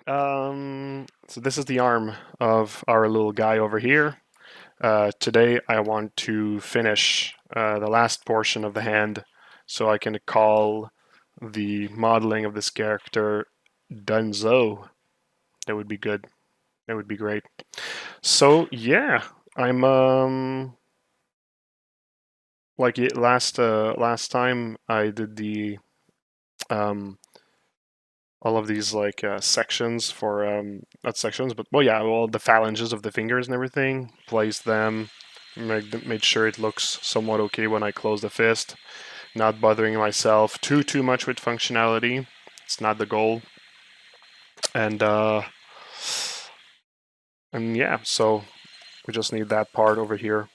So this is the arm of our little guy over here. Today I want to finish the last portion of the hand so I can call the modeling of this character Dunzo. That would be good. That would be great. So yeah, I'm like last time I did the um all of these like sections for not sections, but well, yeah, all the phalanges of the fingers and everything. Place them, made sure it looks somewhat okay when I close the fist. Not bothering myself too much with functionality. It's not the goal. And yeah, so we just need that part over here.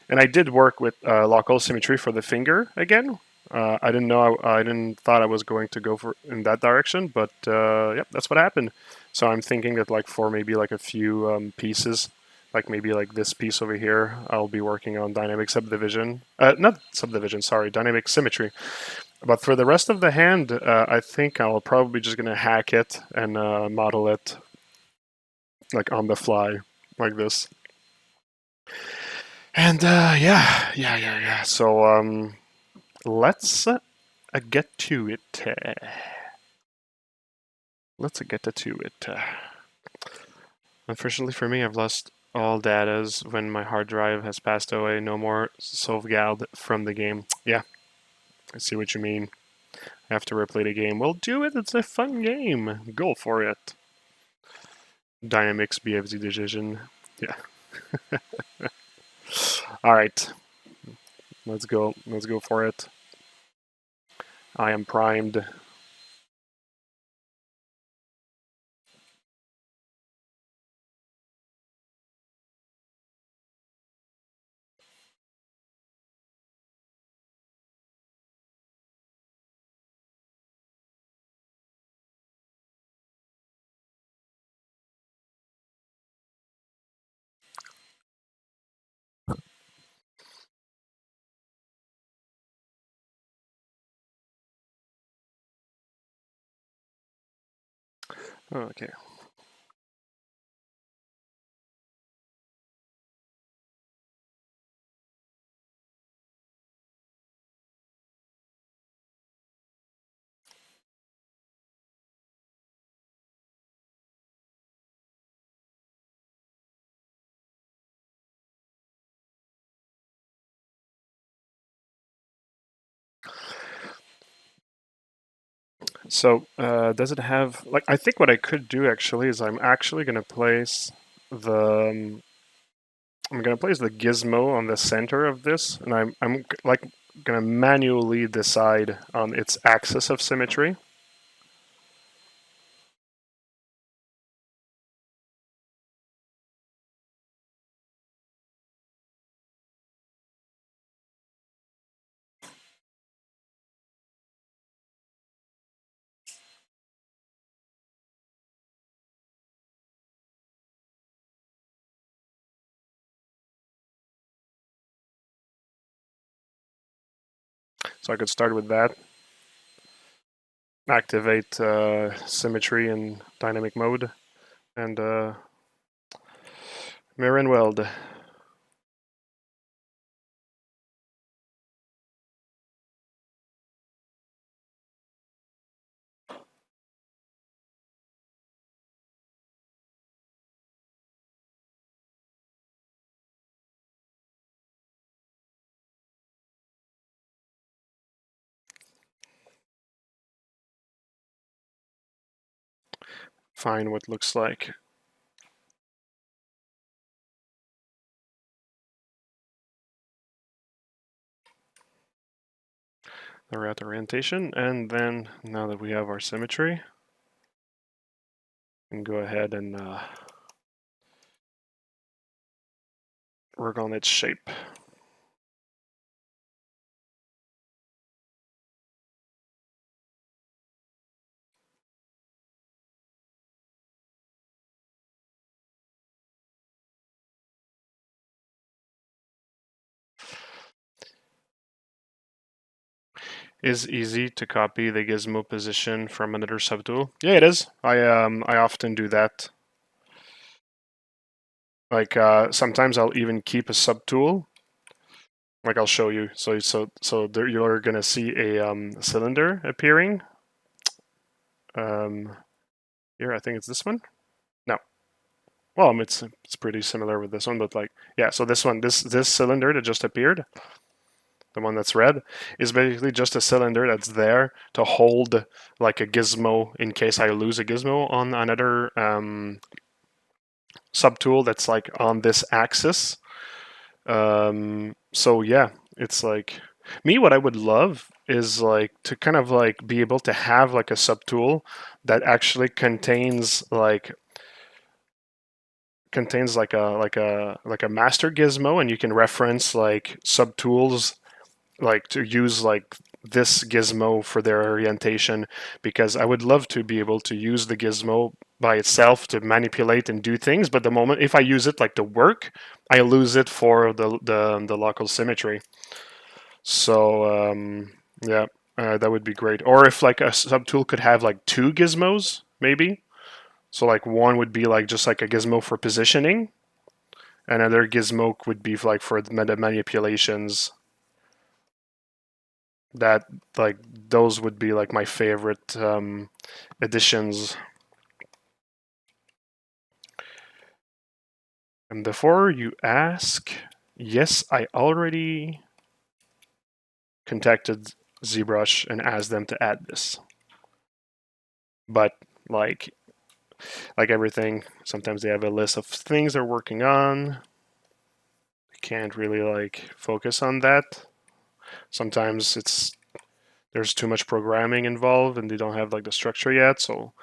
And I did work with local symmetry for the finger again. I didn't know I didn't thought I was going to go for in that direction, but yep, that's what happened. So I'm thinking that like for maybe like a few pieces, like maybe like this piece over here, I'll be working on dynamic subdivision. Not subdivision, sorry, dynamic symmetry. But for the rest of the hand, I think I'll probably just gonna hack it and model it like on the fly, like this. And yeah. So let's get to it. Let's get to it. Unfortunately for me, I've lost all datas when my hard drive has passed away. No more sauvegarde from the game. Yeah, I see what you mean. I have to replay the game. Well, do it. It's a fun game. Go for it. Dynamics BFZ decision. Yeah. All right. Let's go. Let's go for it. I am primed. Okay. So, does it have like? I think what I could do actually is I'm actually gonna place the I'm gonna place the gizmo on the center of this, and I'm like gonna manually decide on its axis of symmetry. So I could start with that. Activate symmetry in dynamic mode, and mirror and weld. Find what looks like. The route orientation, and then now that we have our symmetry, we can go ahead and work on its shape. is easy to copy the gizmo position from another subtool. Yeah, it is. I often do that. Like sometimes I'll even keep a subtool. Like I'll show you. So there you're gonna see a cylinder appearing. Here I think it's this one. No. Well, it's pretty similar with this one, but like yeah. So this one, this cylinder that just appeared, the one that's red, is basically just a cylinder that's there to hold like a gizmo in case I lose a gizmo on another subtool that's like on this axis. So yeah, it's like me. What I would love is like to kind of like be able to have like a subtool that actually contains like a master gizmo, and you can reference like subtools like to use like this gizmo for their orientation, because I would love to be able to use the gizmo by itself to manipulate and do things, but the moment if I use it like to work, I lose it for the local symmetry. So yeah, that would be great. Or if like a subtool could have like two gizmos, maybe. So like one would be like just like a gizmo for positioning, and another gizmo would be like for the manipulations. That like those would be like my favorite additions. And before you ask, yes, I already contacted ZBrush and asked them to add this. But like everything, sometimes they have a list of things they're working on. I can't really like focus on that. Sometimes there's too much programming involved and they don't have like the structure yet. So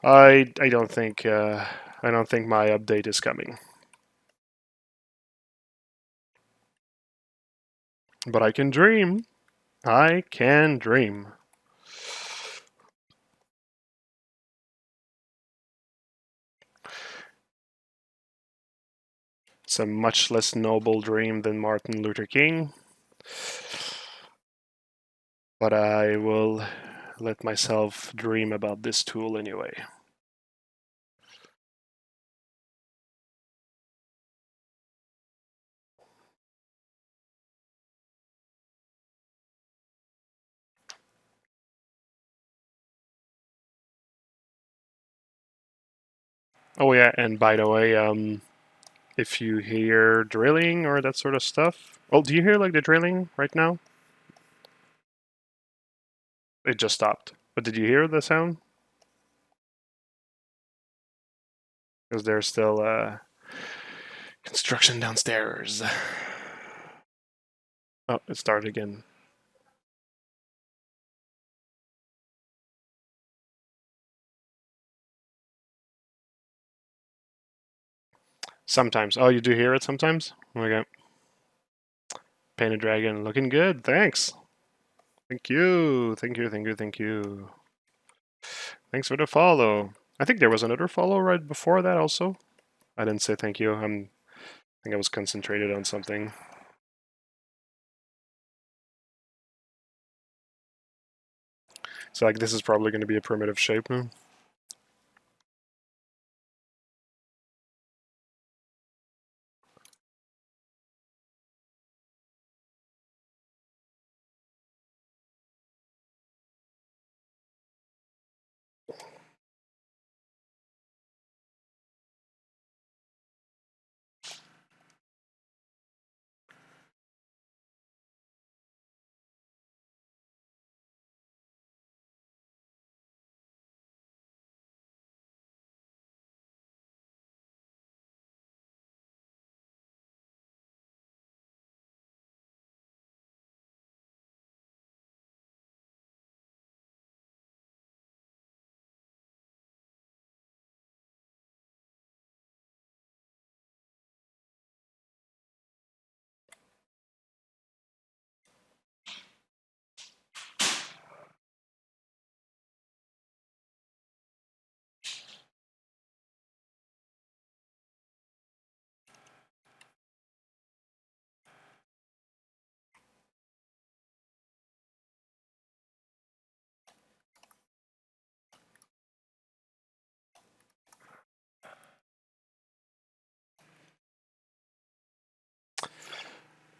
I don't think my update is coming. But I can dream. I can dream. It's a much less noble dream than Martin Luther King. But I will let myself dream about this tool anyway. Oh yeah, and by the way, if you hear drilling or that sort of stuff, oh, do you hear like the drilling right now? It just stopped. But did you hear the sound? Because there's still construction downstairs. Oh, it started again. Sometimes. Oh, you do hear it sometimes? Okay. Painted Dragon, looking good. Thanks. Thank you. Thank you. Thank you. Thank you. Thanks for the follow. I think there was another follow right before that also. I didn't say thank you. I think I was concentrated on something. So like this is probably going to be a primitive shape now.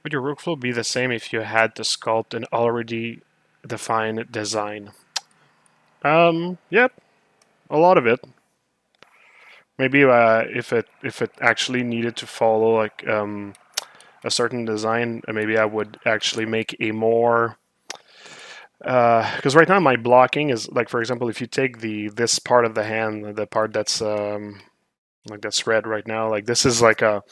Would your workflow be the same if you had to sculpt an already defined design? Yep, a lot of it. Maybe if it actually needed to follow like a certain design, maybe I would actually make a more because right now my blocking is like, for example, if you take this part of the hand, the part that's like that's red right now, like this is like a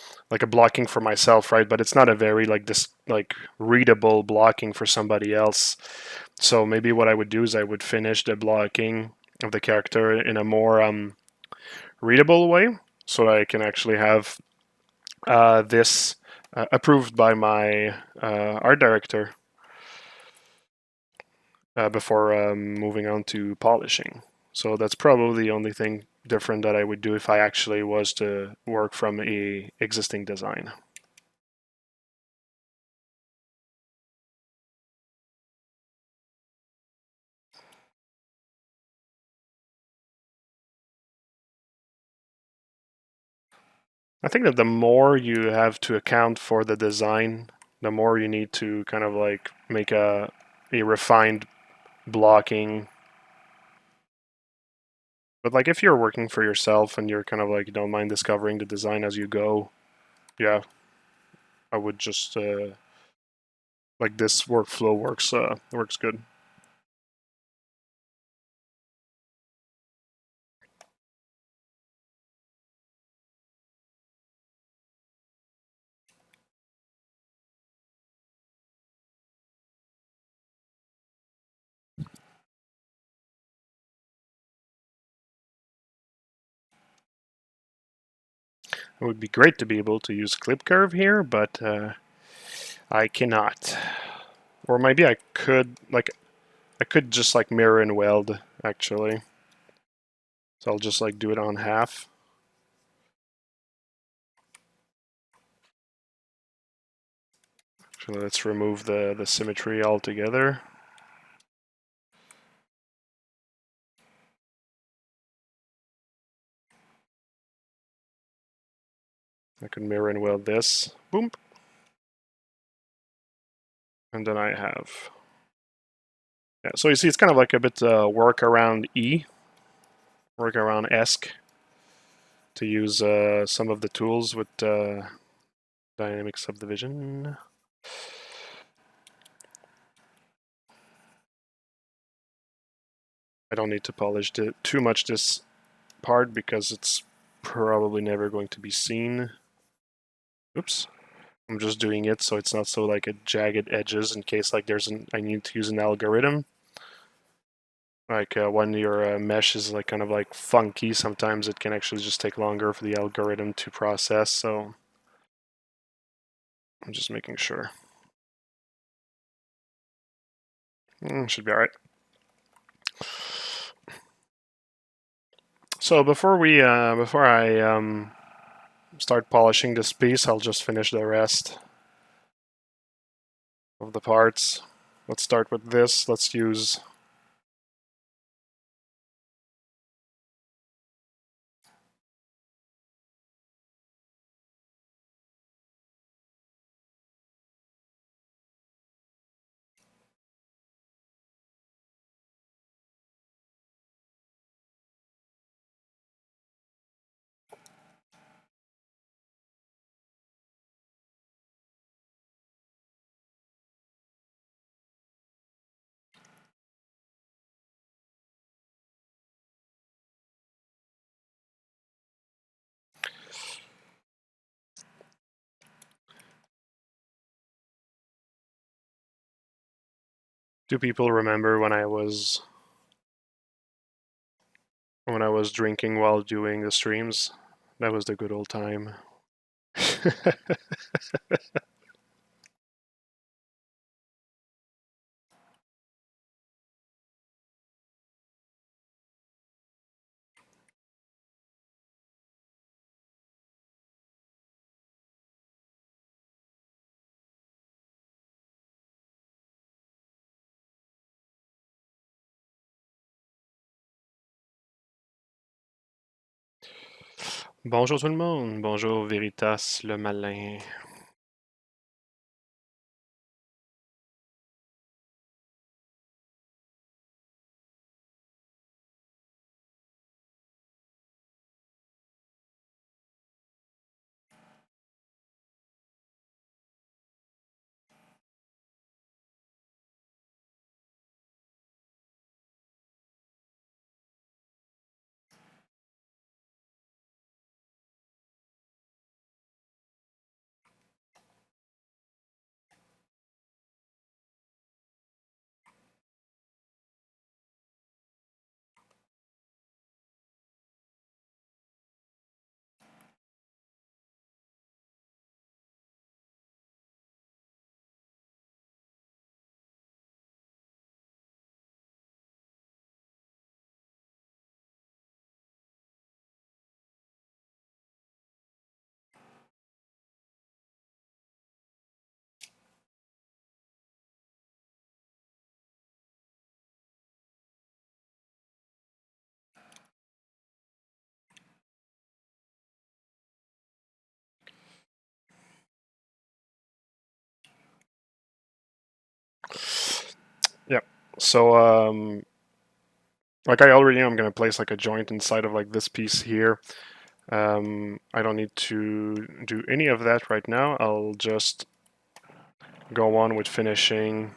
blocking for myself, right? But it's not a very like this like readable blocking for somebody else. So maybe what I would do is I would finish the blocking of the character in a more readable way, so I can actually have this approved by my art director before moving on to polishing. So that's probably the only thing different that I would do if I actually was to work from a existing design. I think that the more you have to account for the design, the more you need to kind of like make a refined blocking. But like if you're working for yourself and you're kind of like you don't mind discovering the design as you go, yeah, I would just like this workflow works good. It would be great to be able to use clip curve here, but I cannot. Or maybe I could like I could just like mirror and weld actually. So I'll just like do it on half. So let's remove the symmetry altogether. I can mirror and weld this. Boom. And then I have. Yeah, so you see it's kind of like a bit work around E, work around ESC to use some of the tools with dynamic subdivision. I don't need to polish too much this part because it's probably never going to be seen. Oops. I'm just doing it so it's not so like a jagged edges in case like I need to use an algorithm. Like when your mesh is like kind of like funky, sometimes it can actually just take longer for the algorithm to process. So I'm just making sure. Should be all right. So before I start polishing this piece, I'll just finish the rest of the parts. Let's start with this. Let's use do people remember when I was drinking while doing the streams? That was the good old time. Bonjour tout le monde, bonjour Veritas le malin. So like I already know I'm gonna place like a joint inside of like this piece here. I don't need to do any of that right now. I'll just go on with finishing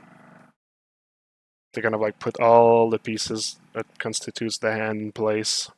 to kind of like put all the pieces that constitutes the hand in place.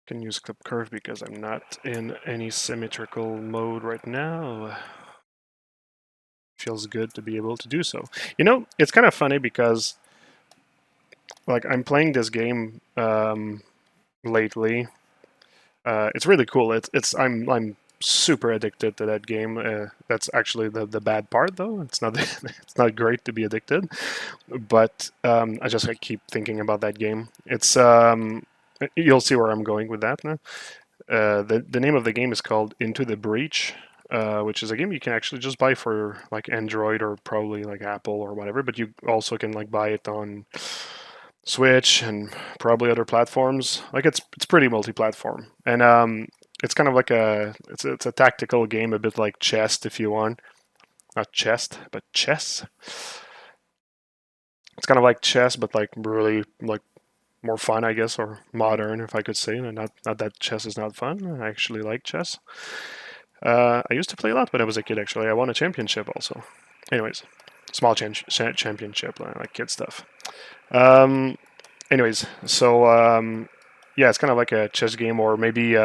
Can use clip curve because I'm not in any symmetrical mode right now. Feels good to be able to do so. You know, it's kind of funny because like I'm playing this game lately. It's really cool. I'm super addicted to that game. That's actually the bad part though. It's not it's not great to be addicted, but I just like, keep thinking about that game. It's you'll see where I'm going with that now. The name of the game is called Into the Breach, which is a game you can actually just buy for like Android or probably like Apple or whatever. But you also can like buy it on Switch and probably other platforms. Like it's pretty multi-platform, and it's kind of like it's a tactical game, a bit like chess if you want. Not chess, but chess. It's kind of like chess, but like really like more fun, I guess, or modern, if I could say. And not that chess is not fun. I actually like chess. I used to play a lot when I was a kid. Actually, I won a championship also. Anyways, small championship, like kid stuff. Um, anyways, so yeah, it's kind of like a chess game, or maybe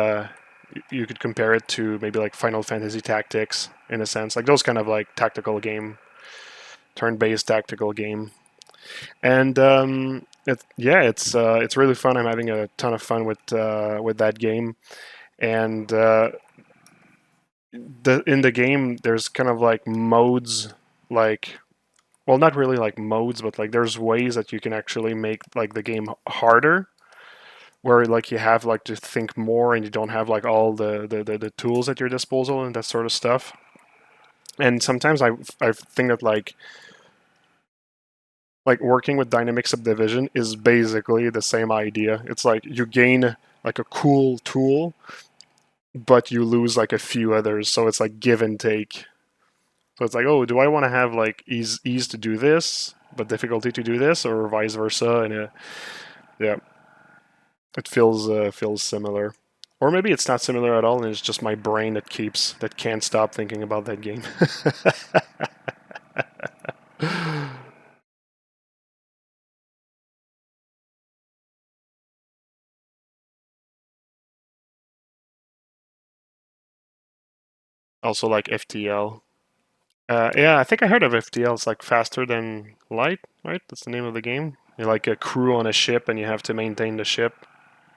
you could compare it to maybe like Final Fantasy Tactics in a sense, like those kind of like tactical game, turn-based tactical game. And yeah, it's really fun. I'm having a ton of fun with that game, and in the game there's kind of like modes, like well, not really like modes, but like there's ways that you can actually make like the game harder, where like you have like to think more and you don't have like all the tools at your disposal and that sort of stuff. And sometimes I think that like working with dynamic subdivision is basically the same idea. It's like you gain like a cool tool, but you lose like a few others. So it's like give and take. So it's like, oh, do I want to have like ease to do this, but difficulty to do this, or vice versa? And yeah, it feels similar. Or maybe it's not similar at all, and it's just my brain that can't stop thinking about that game. Also like FTL. Yeah, I think I heard of FTL. It's like faster than light, right? That's the name of the game. You're like a crew on a ship, and you have to maintain the ship,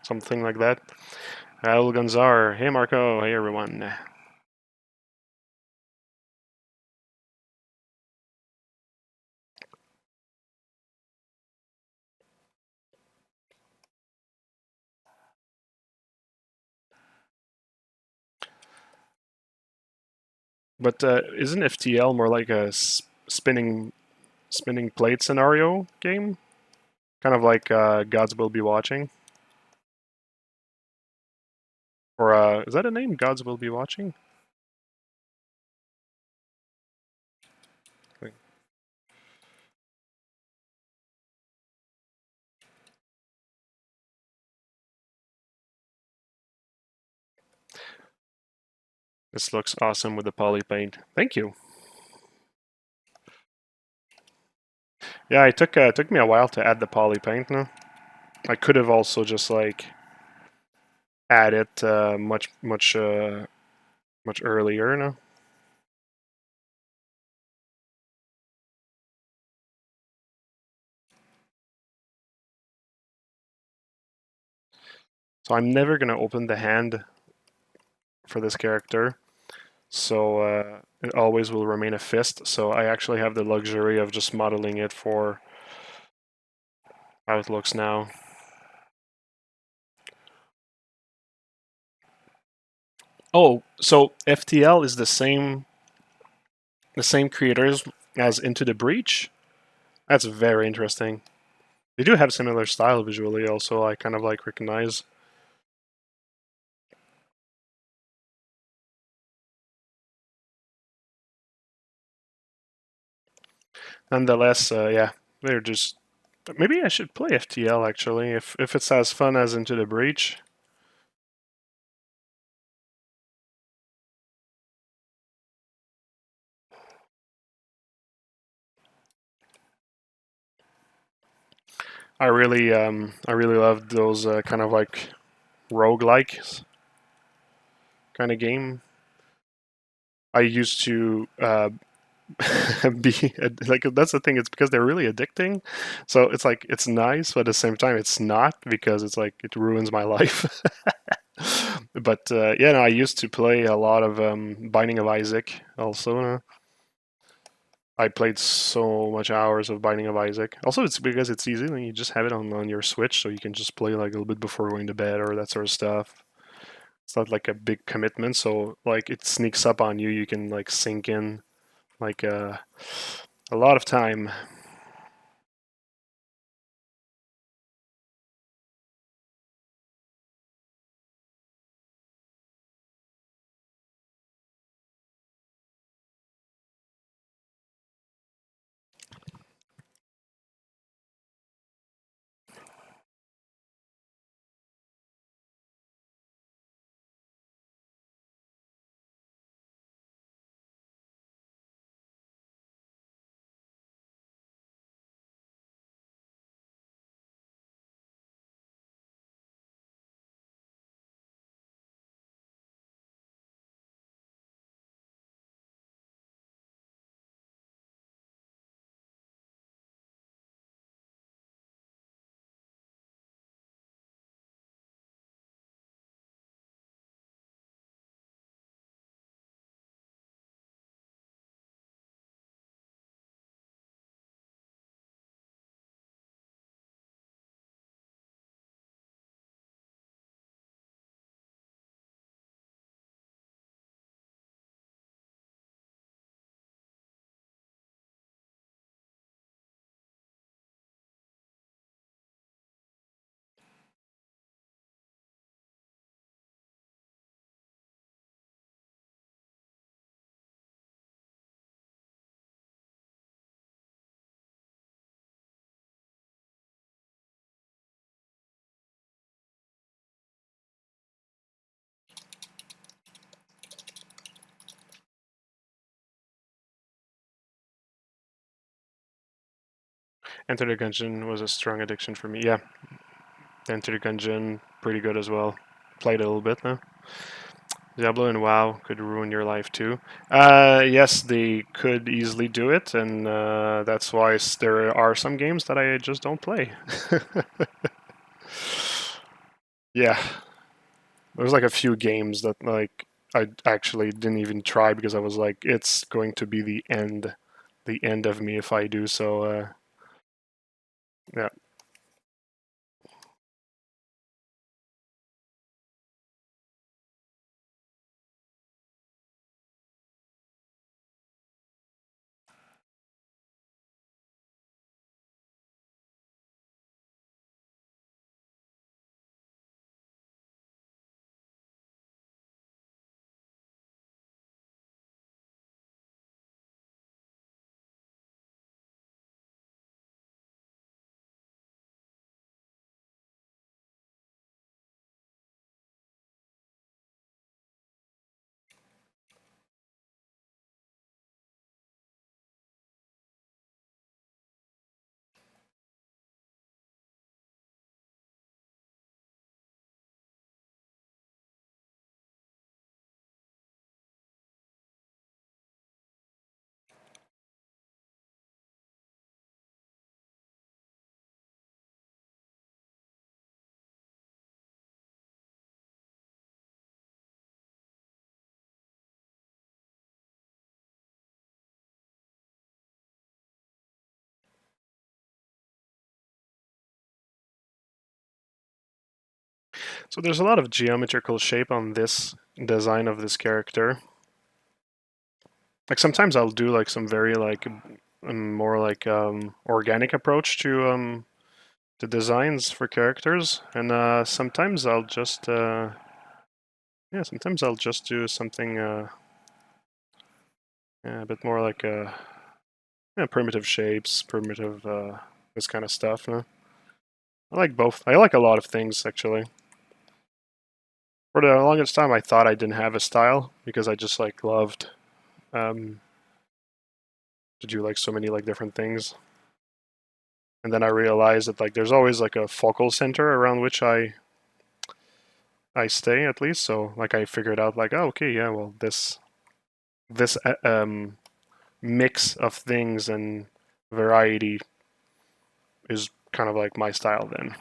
something like that. Raul Gonzar. Hey Marco. Hey everyone. But isn't FTL more like a spinning plate scenario game? Kind of like Gods Will Be Watching. Or is that a name? Gods Will Be Watching? This looks awesome with the poly paint. Thank you. Yeah, it took me a while to add the poly paint now. I could have also just like added much earlier now. So I'm never gonna open the hand for this character. So it always will remain a fist. So I actually have the luxury of just modeling it for how it looks now. Oh, so FTL is the same creators as Into the Breach? That's very interesting. They do have similar style visually also, I kind of like recognize. Nonetheless, yeah, they're just maybe I should play FTL actually if it's as fun as Into the Breach. I really love those kind of like roguelike kind of game. I used to be like that's the thing. It's because they're really addicting. So it's like it's nice, but at the same time it's not because it's like it ruins my life. But yeah, no, I used to play a lot of Binding of Isaac. Also, I played so much hours of Binding of Isaac. Also, it's because it's easy. And you just have it on your Switch, so you can just play like a little bit before going to bed or that sort of stuff. It's not like a big commitment, so like it sneaks up on you. You can like sink in like a lot of time. Enter the Gungeon was a strong addiction for me. Yeah, Enter the Gungeon, pretty good as well. Played a little bit now. Diablo and WoW could ruin your life too. Yes, they could easily do it, and that's why there are some games that I just don't play. Yeah, there's like a few games that like I actually didn't even try because I was like, it's going to be the end of me if I do. So yeah. So there's a lot of geometrical shape on this design of this character. Like sometimes I'll do like some very like more like organic approach to the designs for characters, and sometimes I'll just yeah, sometimes I'll just do something yeah, a bit more like yeah, primitive shapes, primitive this kind of stuff. I like both. I like a lot of things actually. For the longest time, I thought I didn't have a style because I just like loved um, to do like so many like different things. And then I realized that like there's always like a focal center around which I stay at least. So like I figured out like, oh, okay, yeah, well this mix of things and variety is kind of like my style then.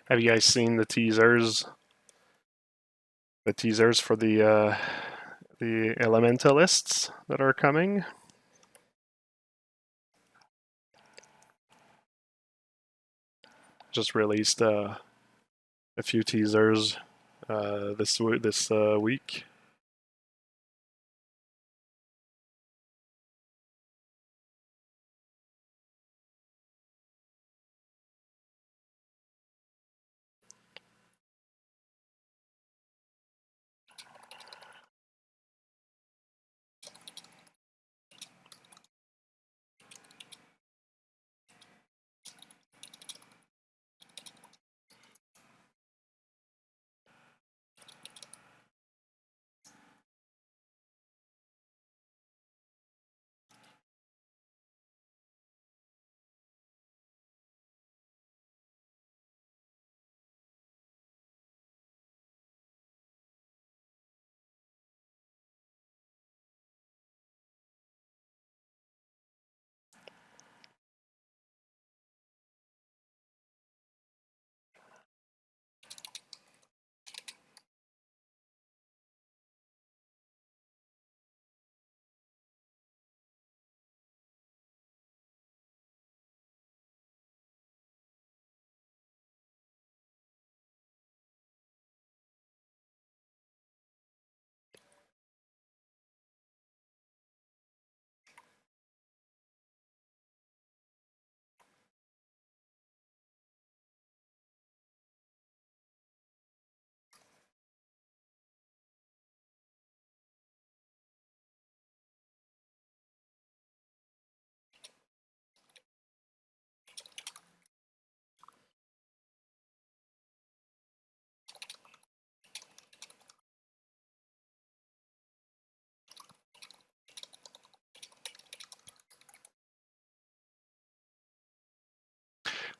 Have you guys seen the teasers? The teasers for the elementalists that are coming? Just released a few teasers this week.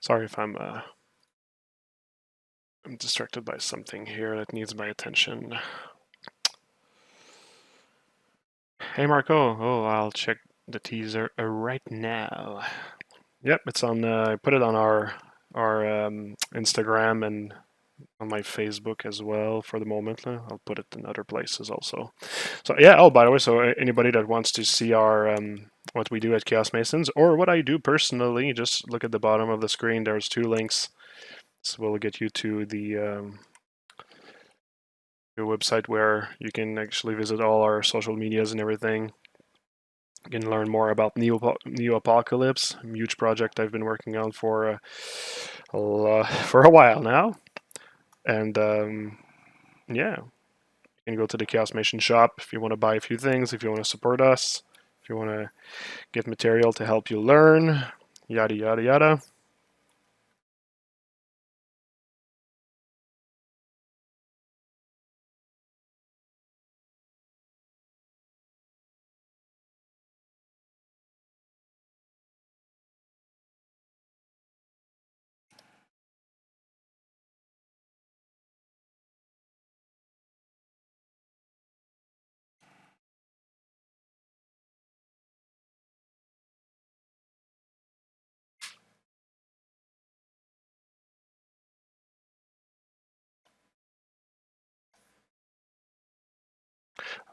Sorry if I'm distracted by something here that needs my attention. Hey Marco, oh, I'll check the teaser right now. Yep, it's on. I put it on our Instagram and on my Facebook as well for the moment. I'll put it in other places also. So yeah. Oh, by the way, so anybody that wants to see our what we do at Chaos Masons or what I do personally, just look at the bottom of the screen. There's two links. So we'll get you to the website where you can actually visit all our social medias and everything. You can learn more about Neo Apocalypse, a huge project I've been working on for a while now. And yeah, you can go to the Chaos Mason shop if you want to buy a few things, if you want to support us, if you want to get material to help you learn, yada yada yada.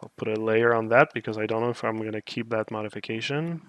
I'll put a layer on that because I don't know if I'm going to keep that modification.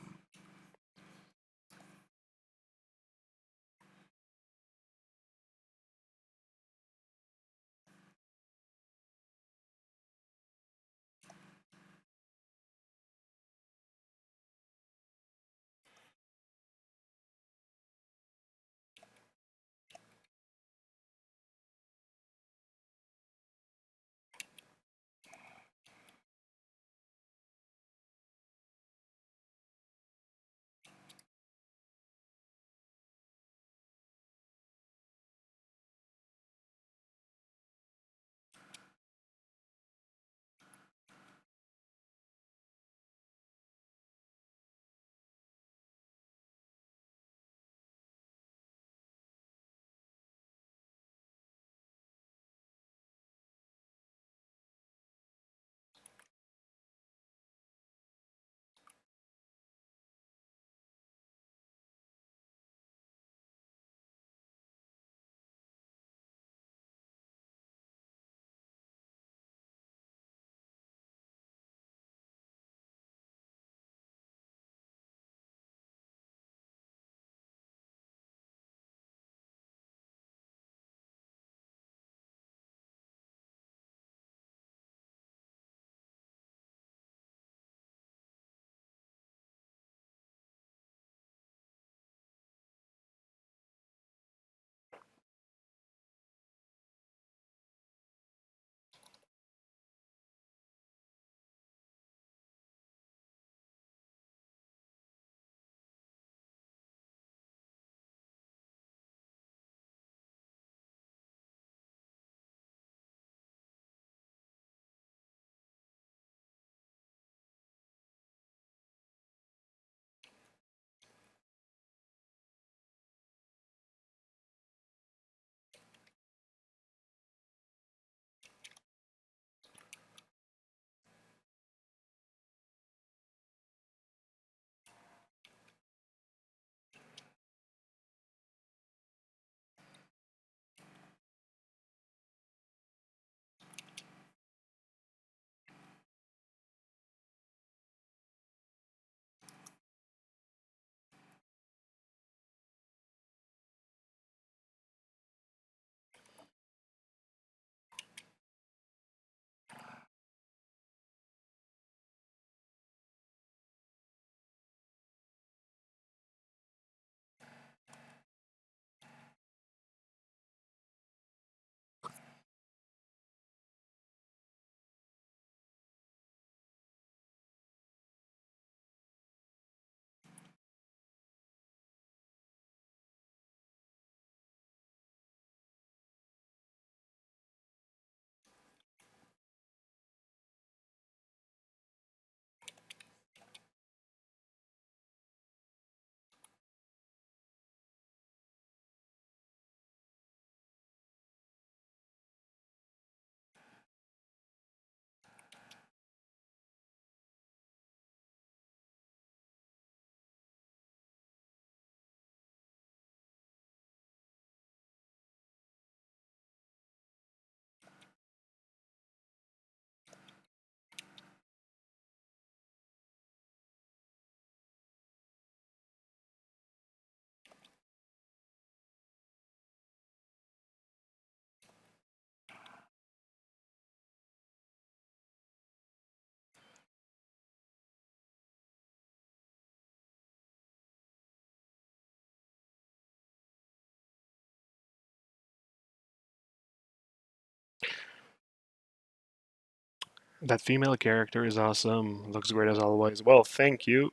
That female character is awesome. Looks great as always. Well, thank you.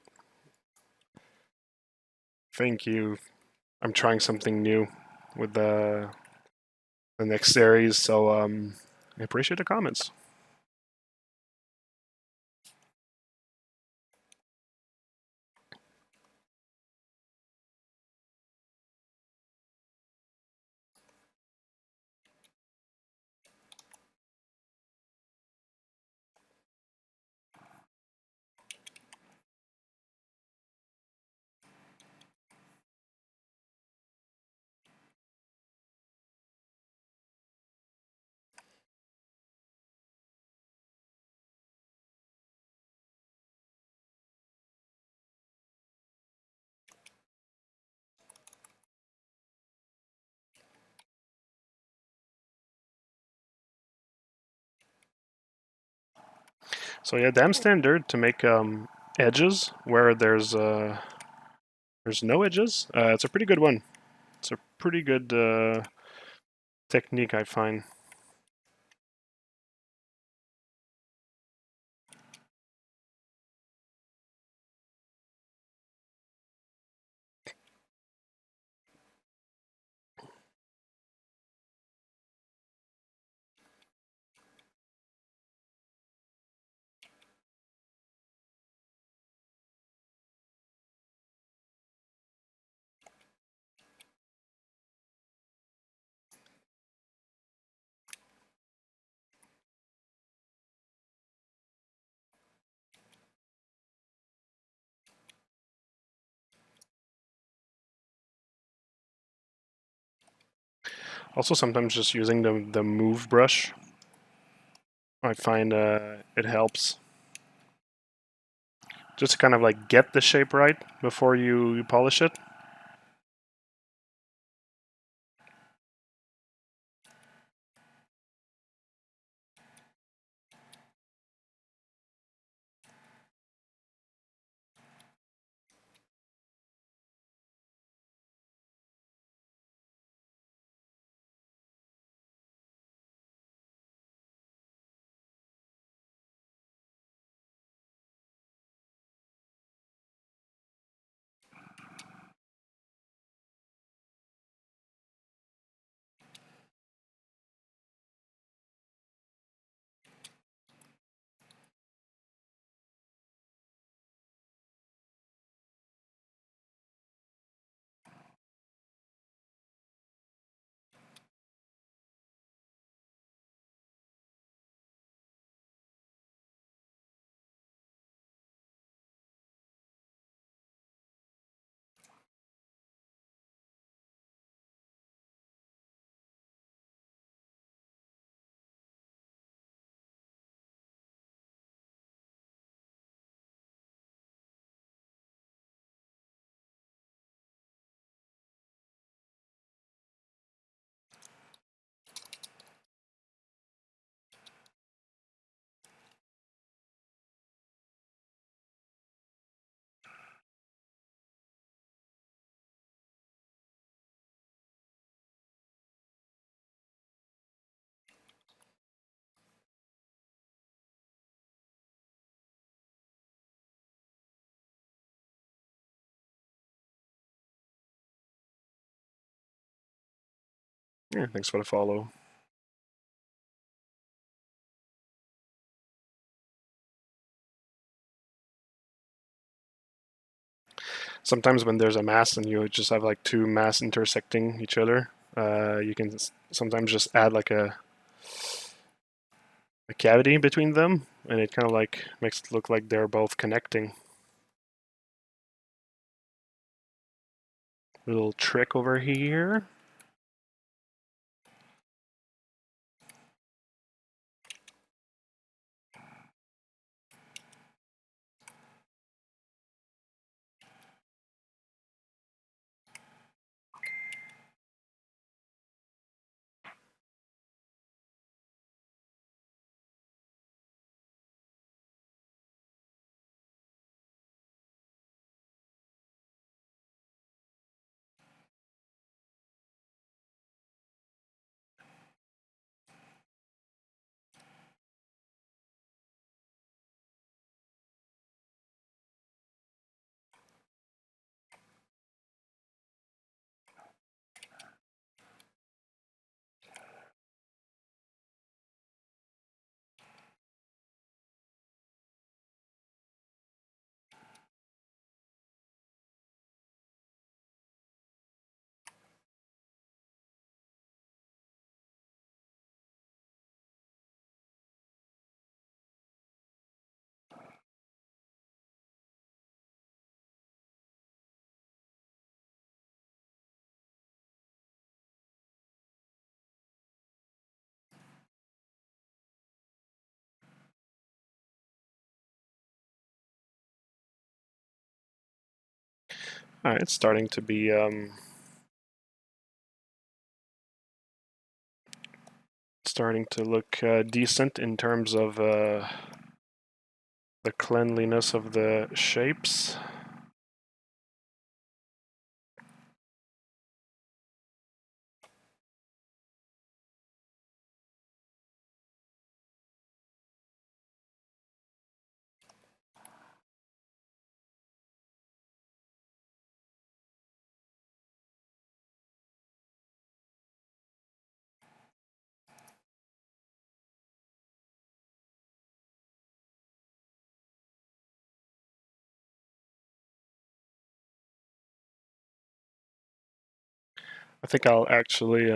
Thank you. I'm trying something new with the next series, so I appreciate the comments. So yeah, damn standard to make edges where there's no edges. It's a pretty good one. It's a pretty good technique, I find. Also, sometimes just using the move brush, I find it helps. Just to kind of like get the shape right before you polish it. Yeah, thanks for the follow. Sometimes when there's a mass and you just have like two mass intersecting each other, you can sometimes just add like a cavity between them, and it kind of like makes it look like they're both connecting. Little trick over here. It's starting to be starting to look decent in terms of the cleanliness of the shapes. I think I'll actually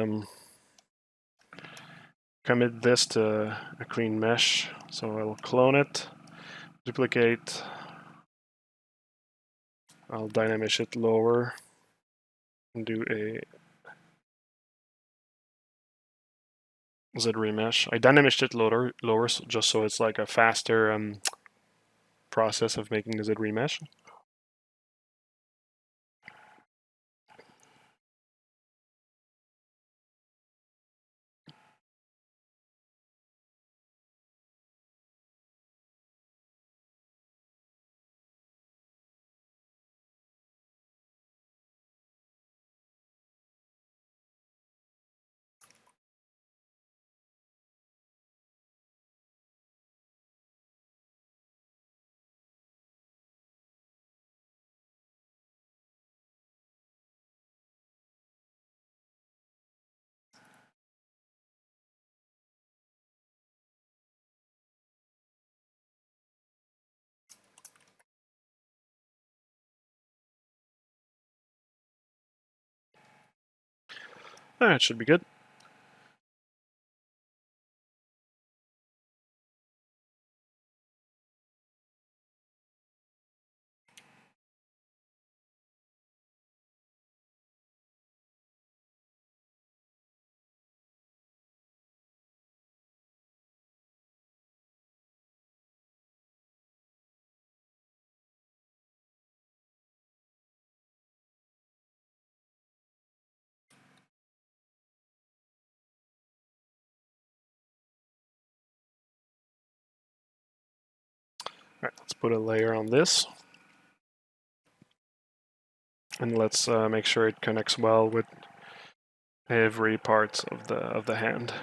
commit this to a clean mesh. So I'll clone it, duplicate, I'll dynamish it lower and do a Z remesh. I dynamished it lower just so it's like a faster process of making the Z remesh. It should be good. All right, let's put a layer on this. And let's make sure it connects well with every part of the hand.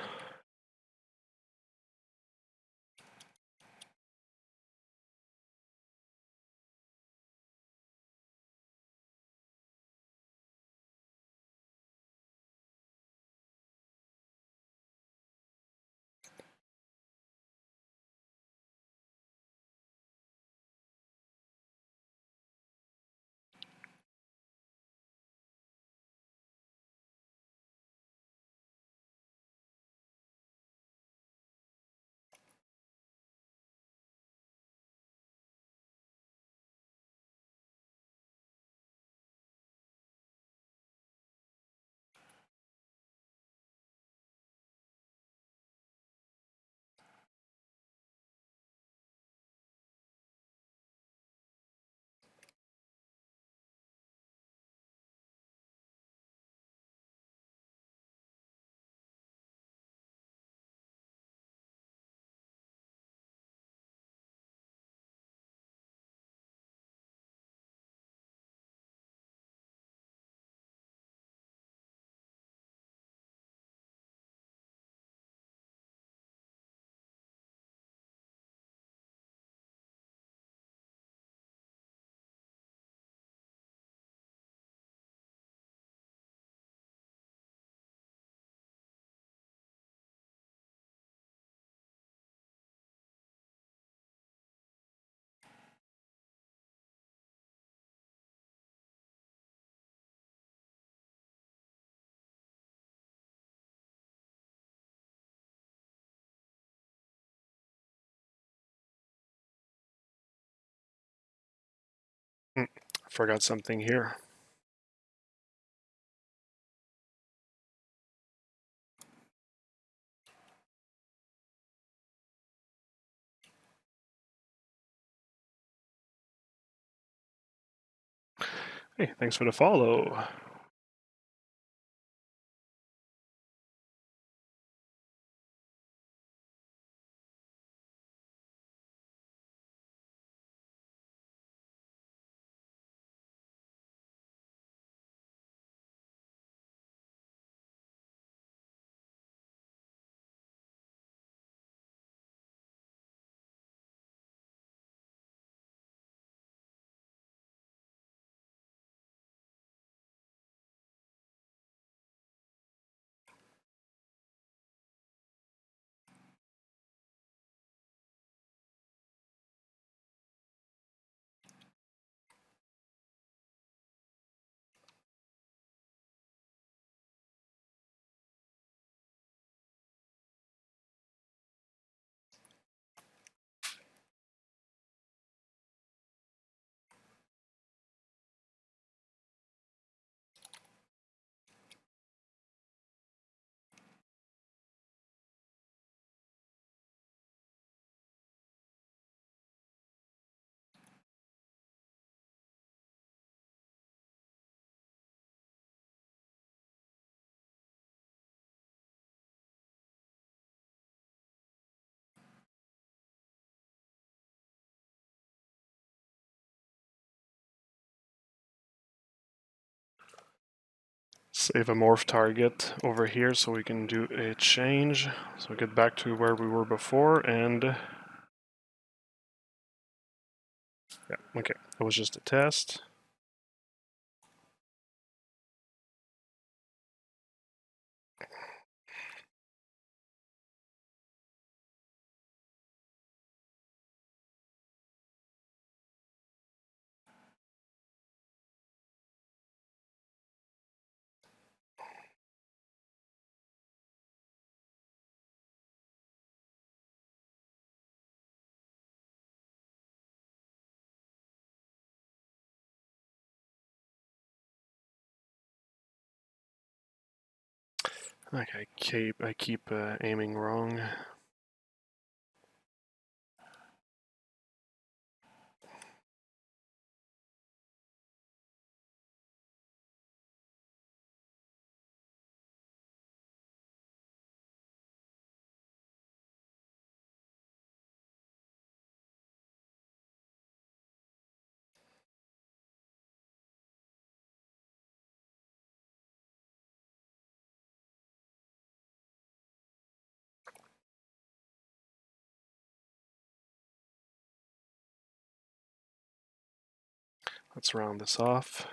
I forgot something here. Hey, thanks for the follow. Save a morph target over here so we can do a change. So get back to where we were before and yeah, okay, that was just a test. Okay, I keep aiming wrong. Let's round this off.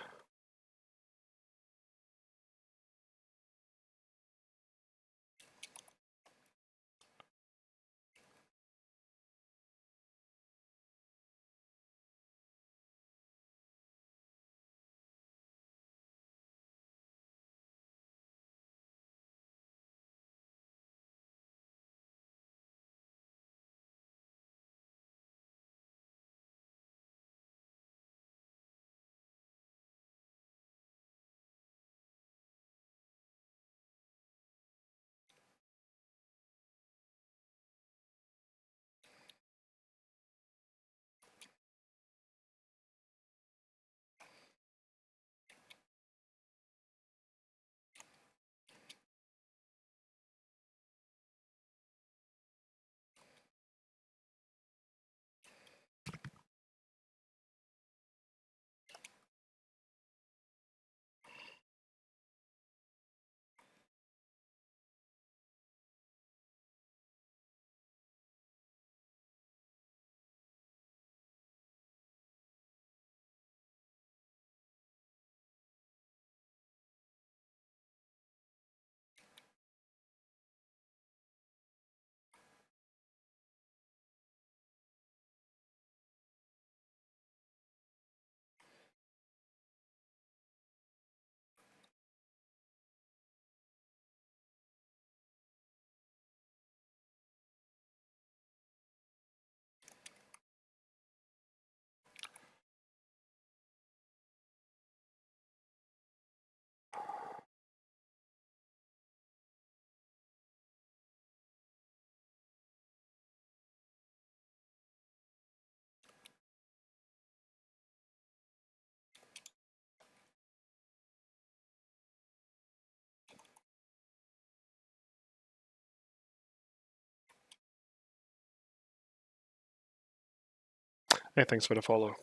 Hey, thanks for the follow.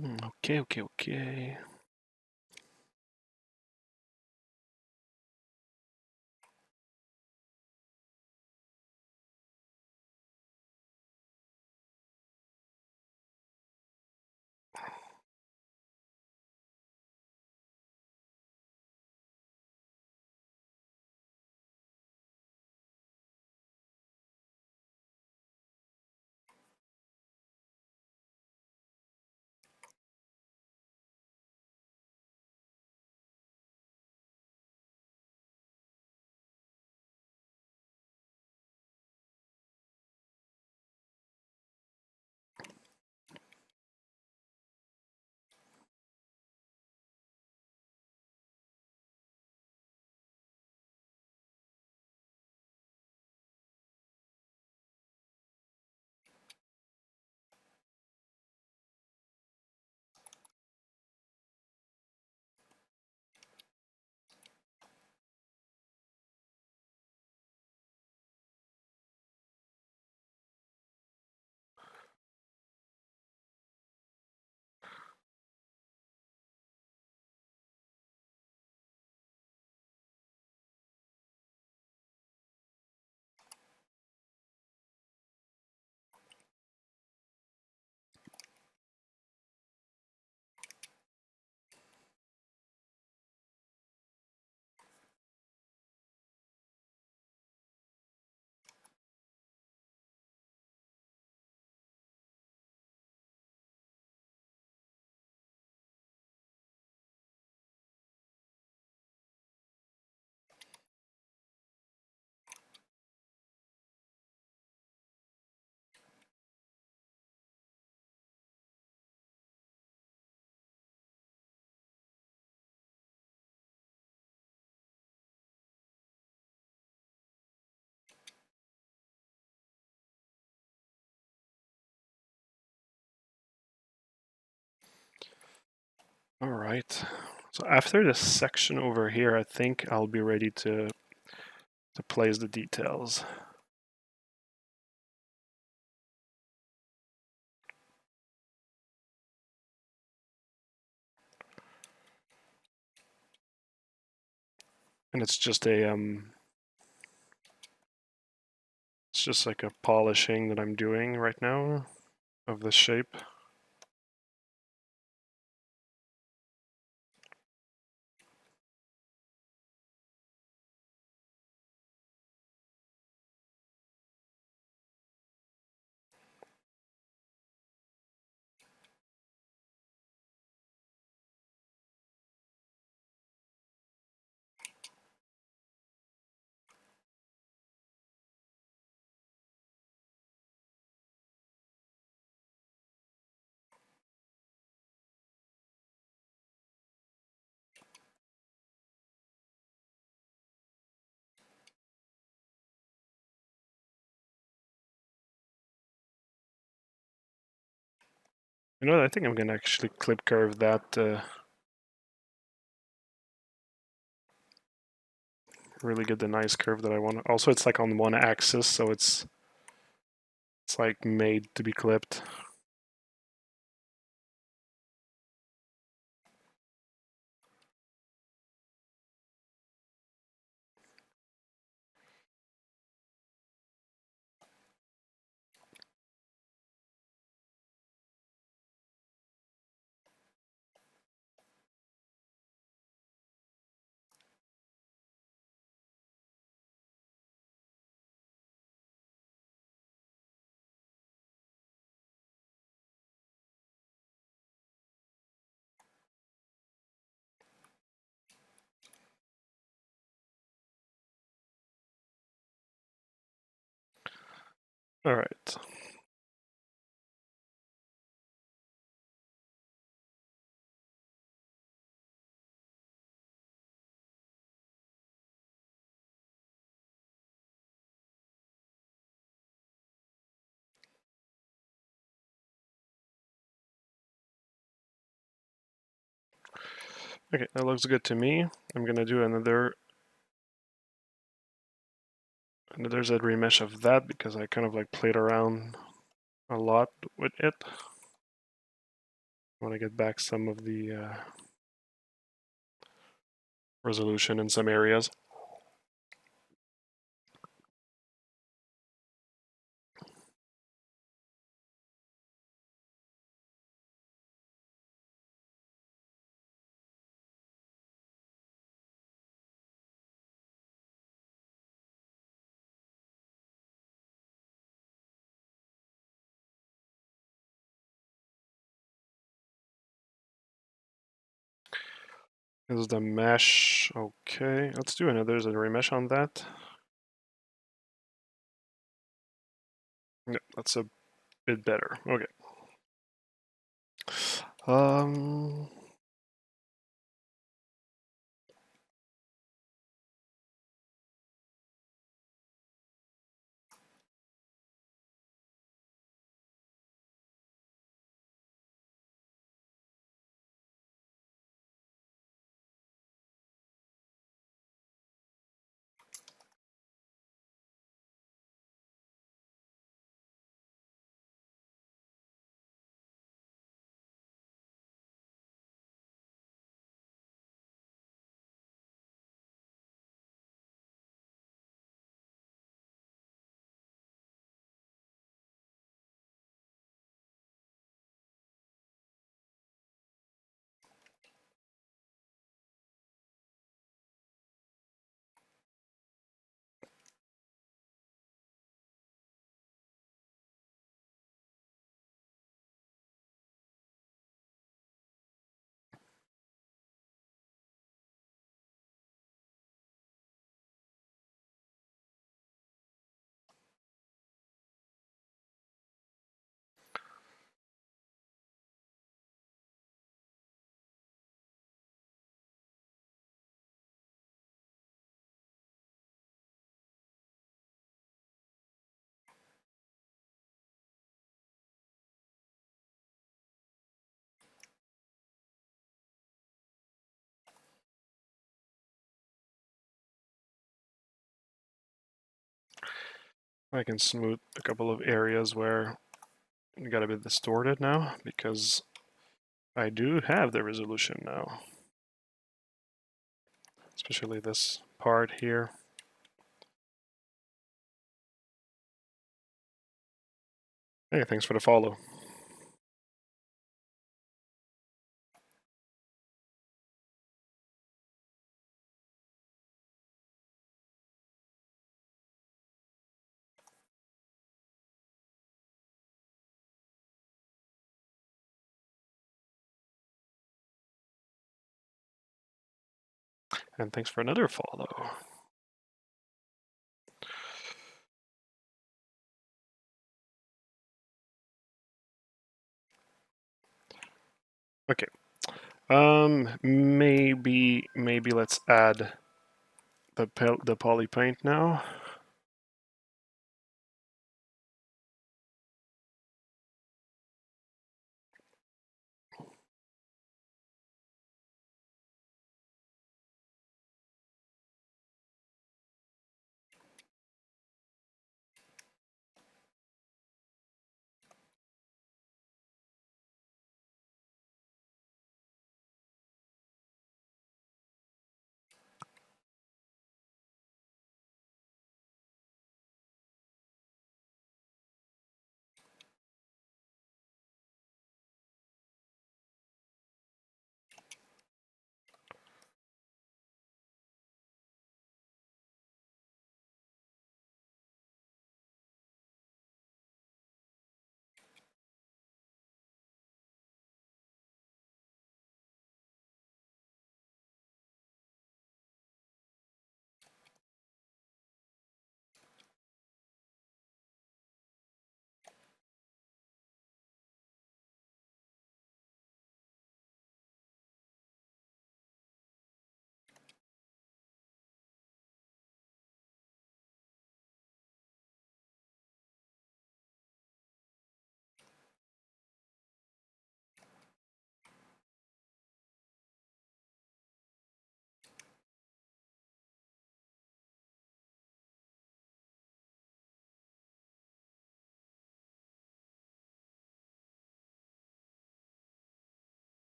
Okay, okay, okay. All right. So after this section over here, I think I'll be ready to place the details. And it's just it's just like a polishing that I'm doing right now of the shape. You know what? I think I'm gonna actually clip curve that really get the nice curve that I want. Also, it's like on one axis, so it's like made to be clipped. All right. Okay, that looks good to me. I'm gonna do another Z remesh of that because I kind of like played around a lot with it. I want to get back some of the resolution in some areas. Is the mesh okay? Let's do another Z remesh on that. Yeah, that's a bit better. Okay. Um, I can smooth a couple of areas where it got a bit distorted now, because I do have the resolution now. Especially this part here. Hey, thanks for the follow. And thanks for another follow. Okay. Maybe let's add the poly paint now.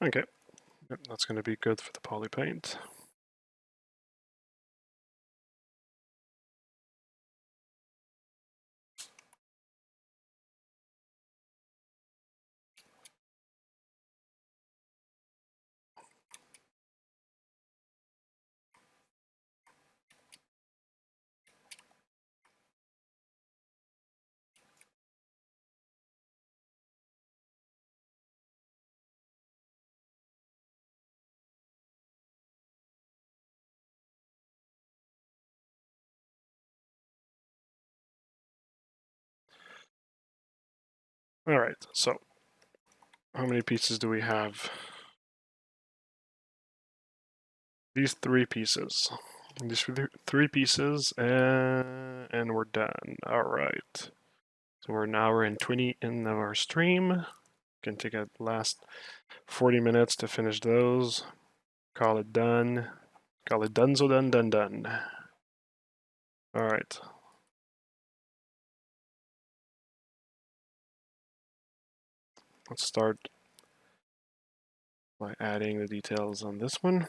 Okay, yep, that's going to be good for the poly paint. All right, so how many pieces do we have? These 3 pieces. These 3 pieces, and we're done. All right. So we're in 20 in our stream. Can take a last 40 minutes to finish those. Call it done. Call it done, so done, done, done. All right. Let's start by adding the details on this one.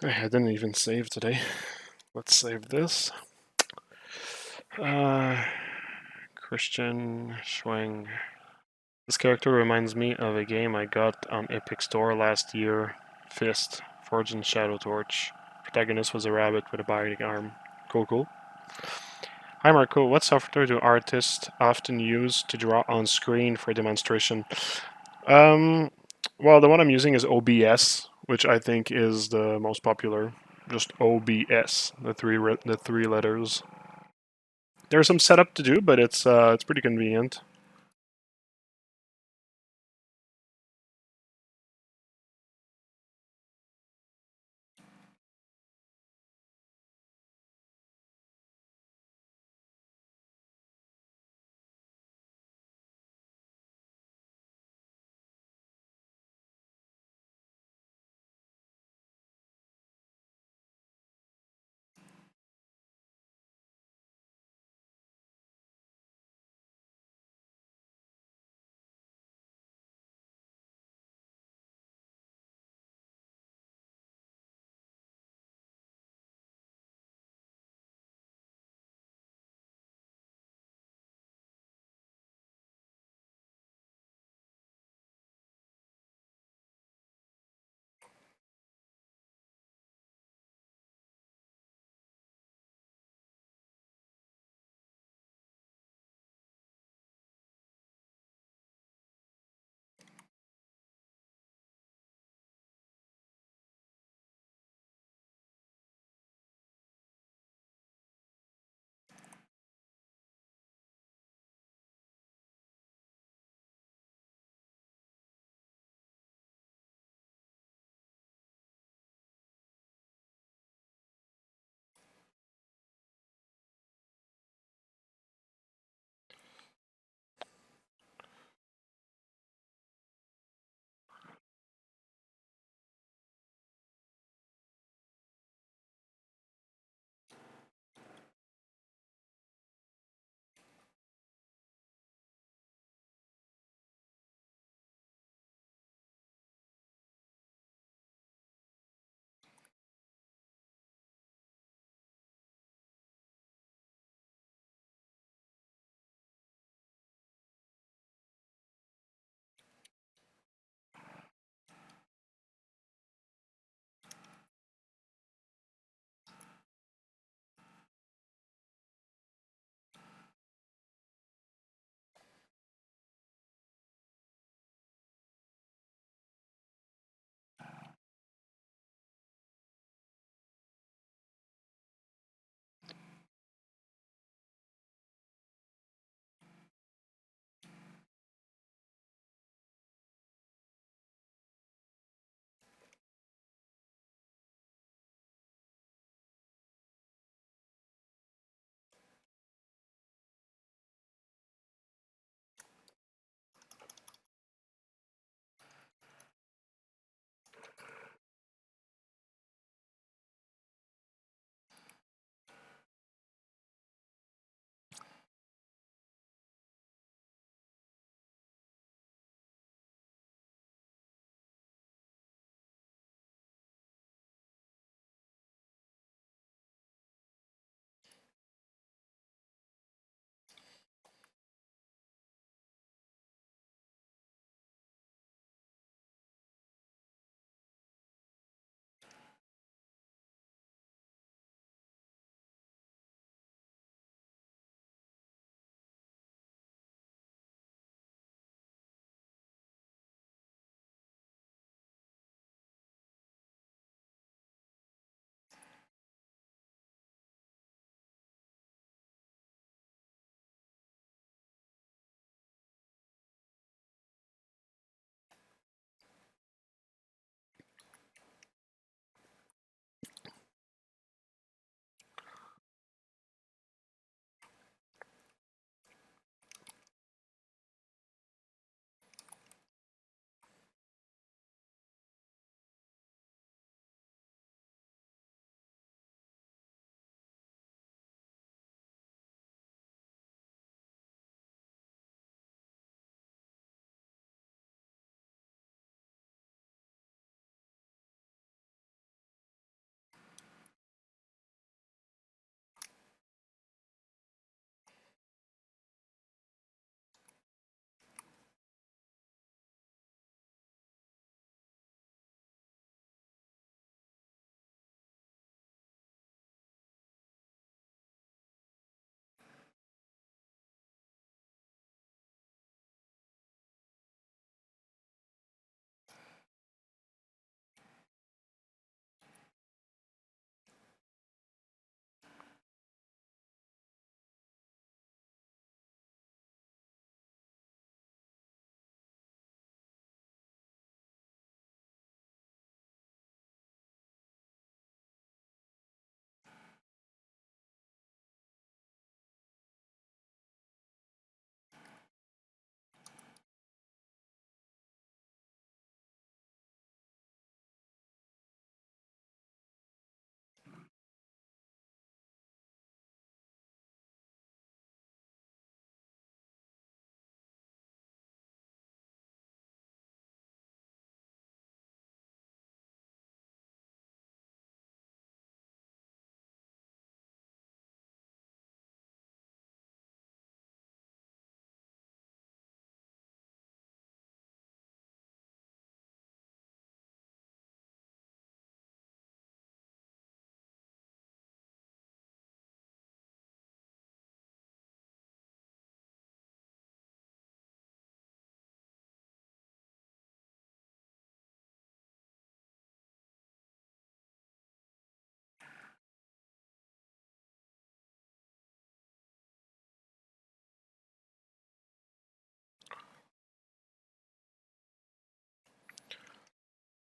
I didn't even save today. Let's save this. Christian Schwing. This character reminds me of a game I got on Epic Store last year. Fist, Forged in Shadow Torch. Protagonist was a rabbit with a biting arm. Cool, cool. Hi Marco, what software do artists often use to draw on screen for demonstration? Um, well, the one I'm using is OBS, which I think is the most popular. Just OBS, the three letters. There's some setup to do, but it's pretty convenient.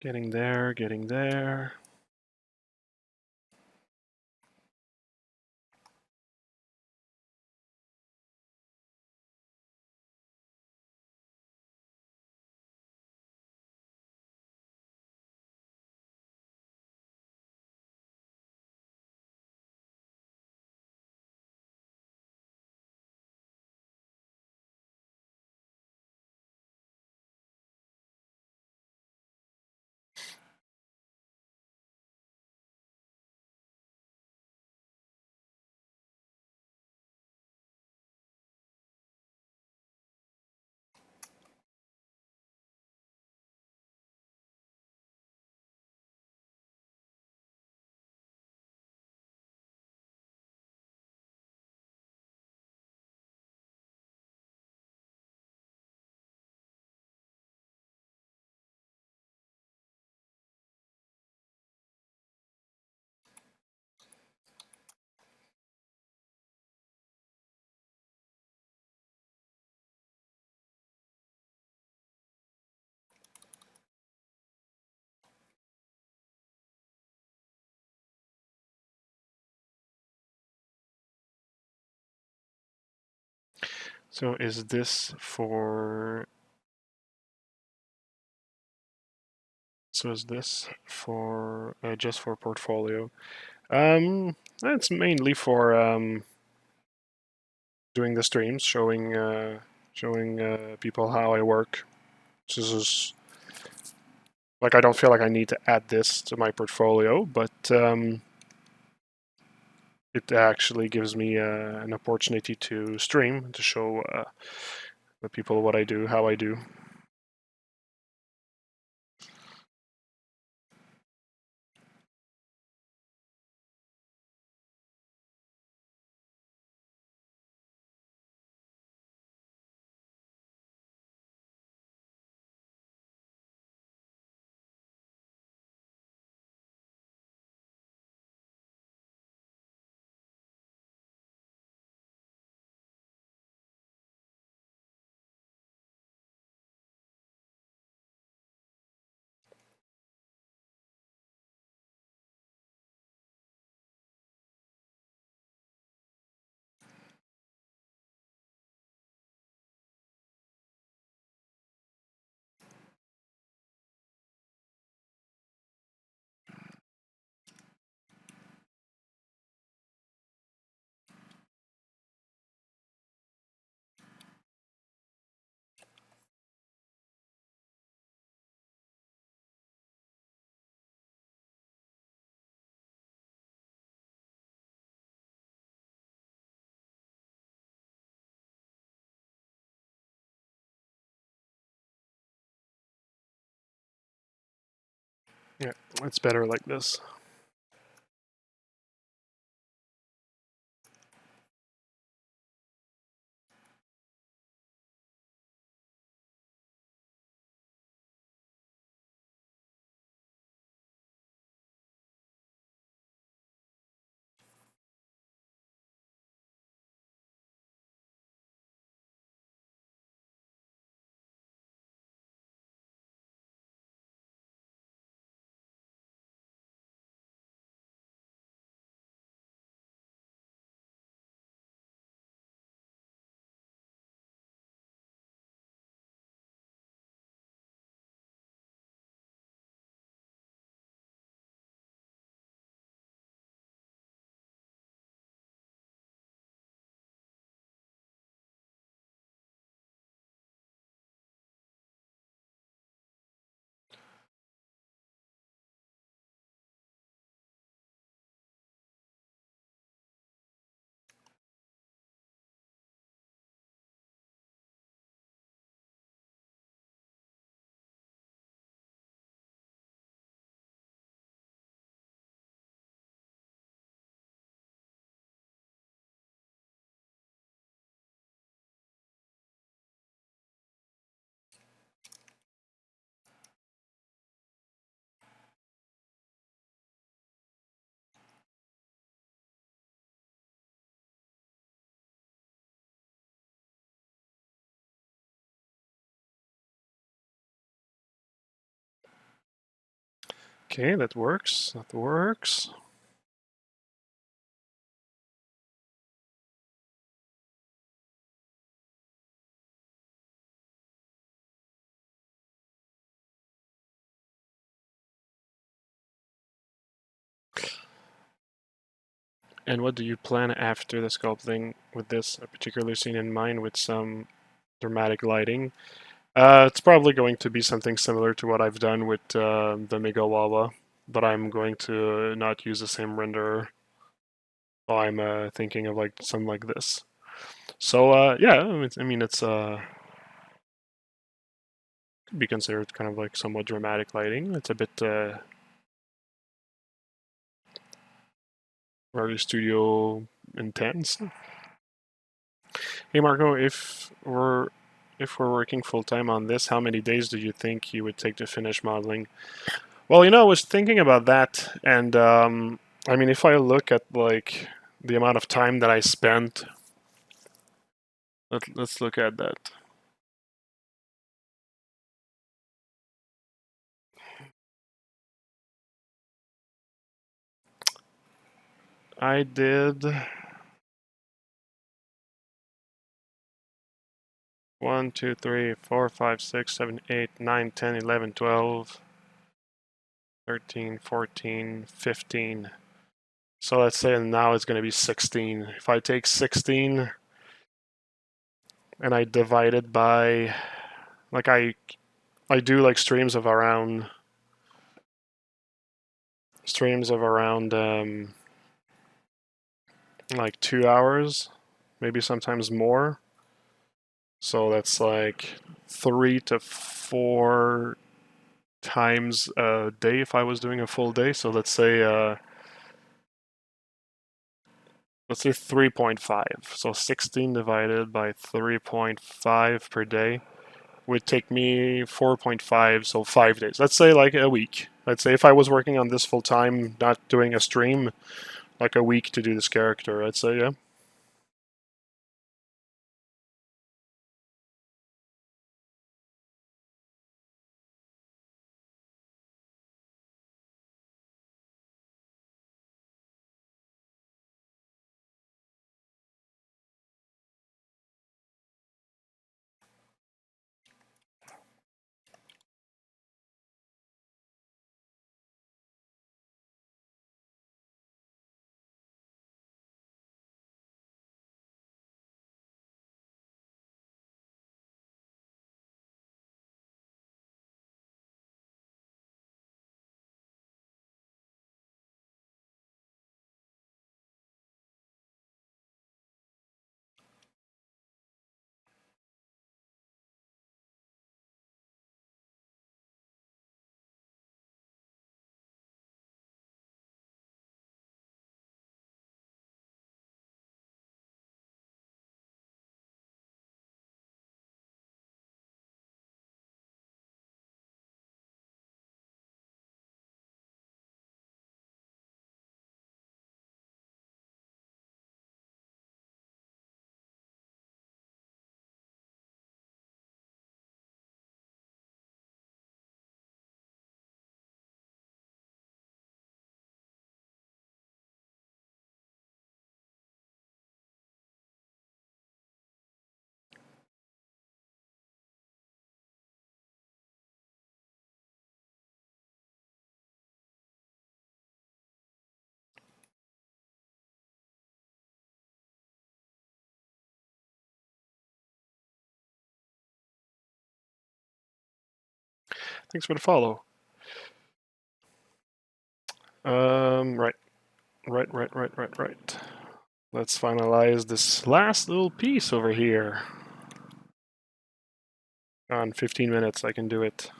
Getting there, getting there. So is this for... So is this for just for portfolio? It's mainly for doing the streams, showing people how I work. This is like I don't feel like I need to add this to my portfolio, but it actually gives me an opportunity to stream to show the people what I do, how I do. Yeah, it's better like this. Okay, that works. That works. And what do you plan after the sculpting with this particular scene in mind with some dramatic lighting? It's probably going to be something similar to what I've done with the Megawawa, but I'm going to not use the same renderer. I'm thinking of like something like this. So yeah, I mean it's could be considered kind of like somewhat dramatic lighting. It's a bit very studio intense. Hey Marco, if we're working full time on this, how many days do you think you would take to finish modeling? Well, I was thinking about that, and I mean, if I look at like the amount of time that I spent, let's look at that. I did 1, 2, 3, 4, 5, 6, 7, 8, 9, 10, 11, 12, 13, 14, 15. So let's say now it's going to be 16. If I take 16 and I divide it by, like I do like streams of around like 2 hours, maybe sometimes more. So that's like 3 to 4 times a day if I was doing a full day. So let's say 3.5. So 16 divided by 3.5 per day would take me 4.5, so 5 days. Let's say like a week. Let's say if I was working on this full time, not doing a stream, like a week to do this character. I'd say, yeah. Thanks for the follow. Right, right. Let's finalize this last little piece over here. On 15 minutes, I can do it.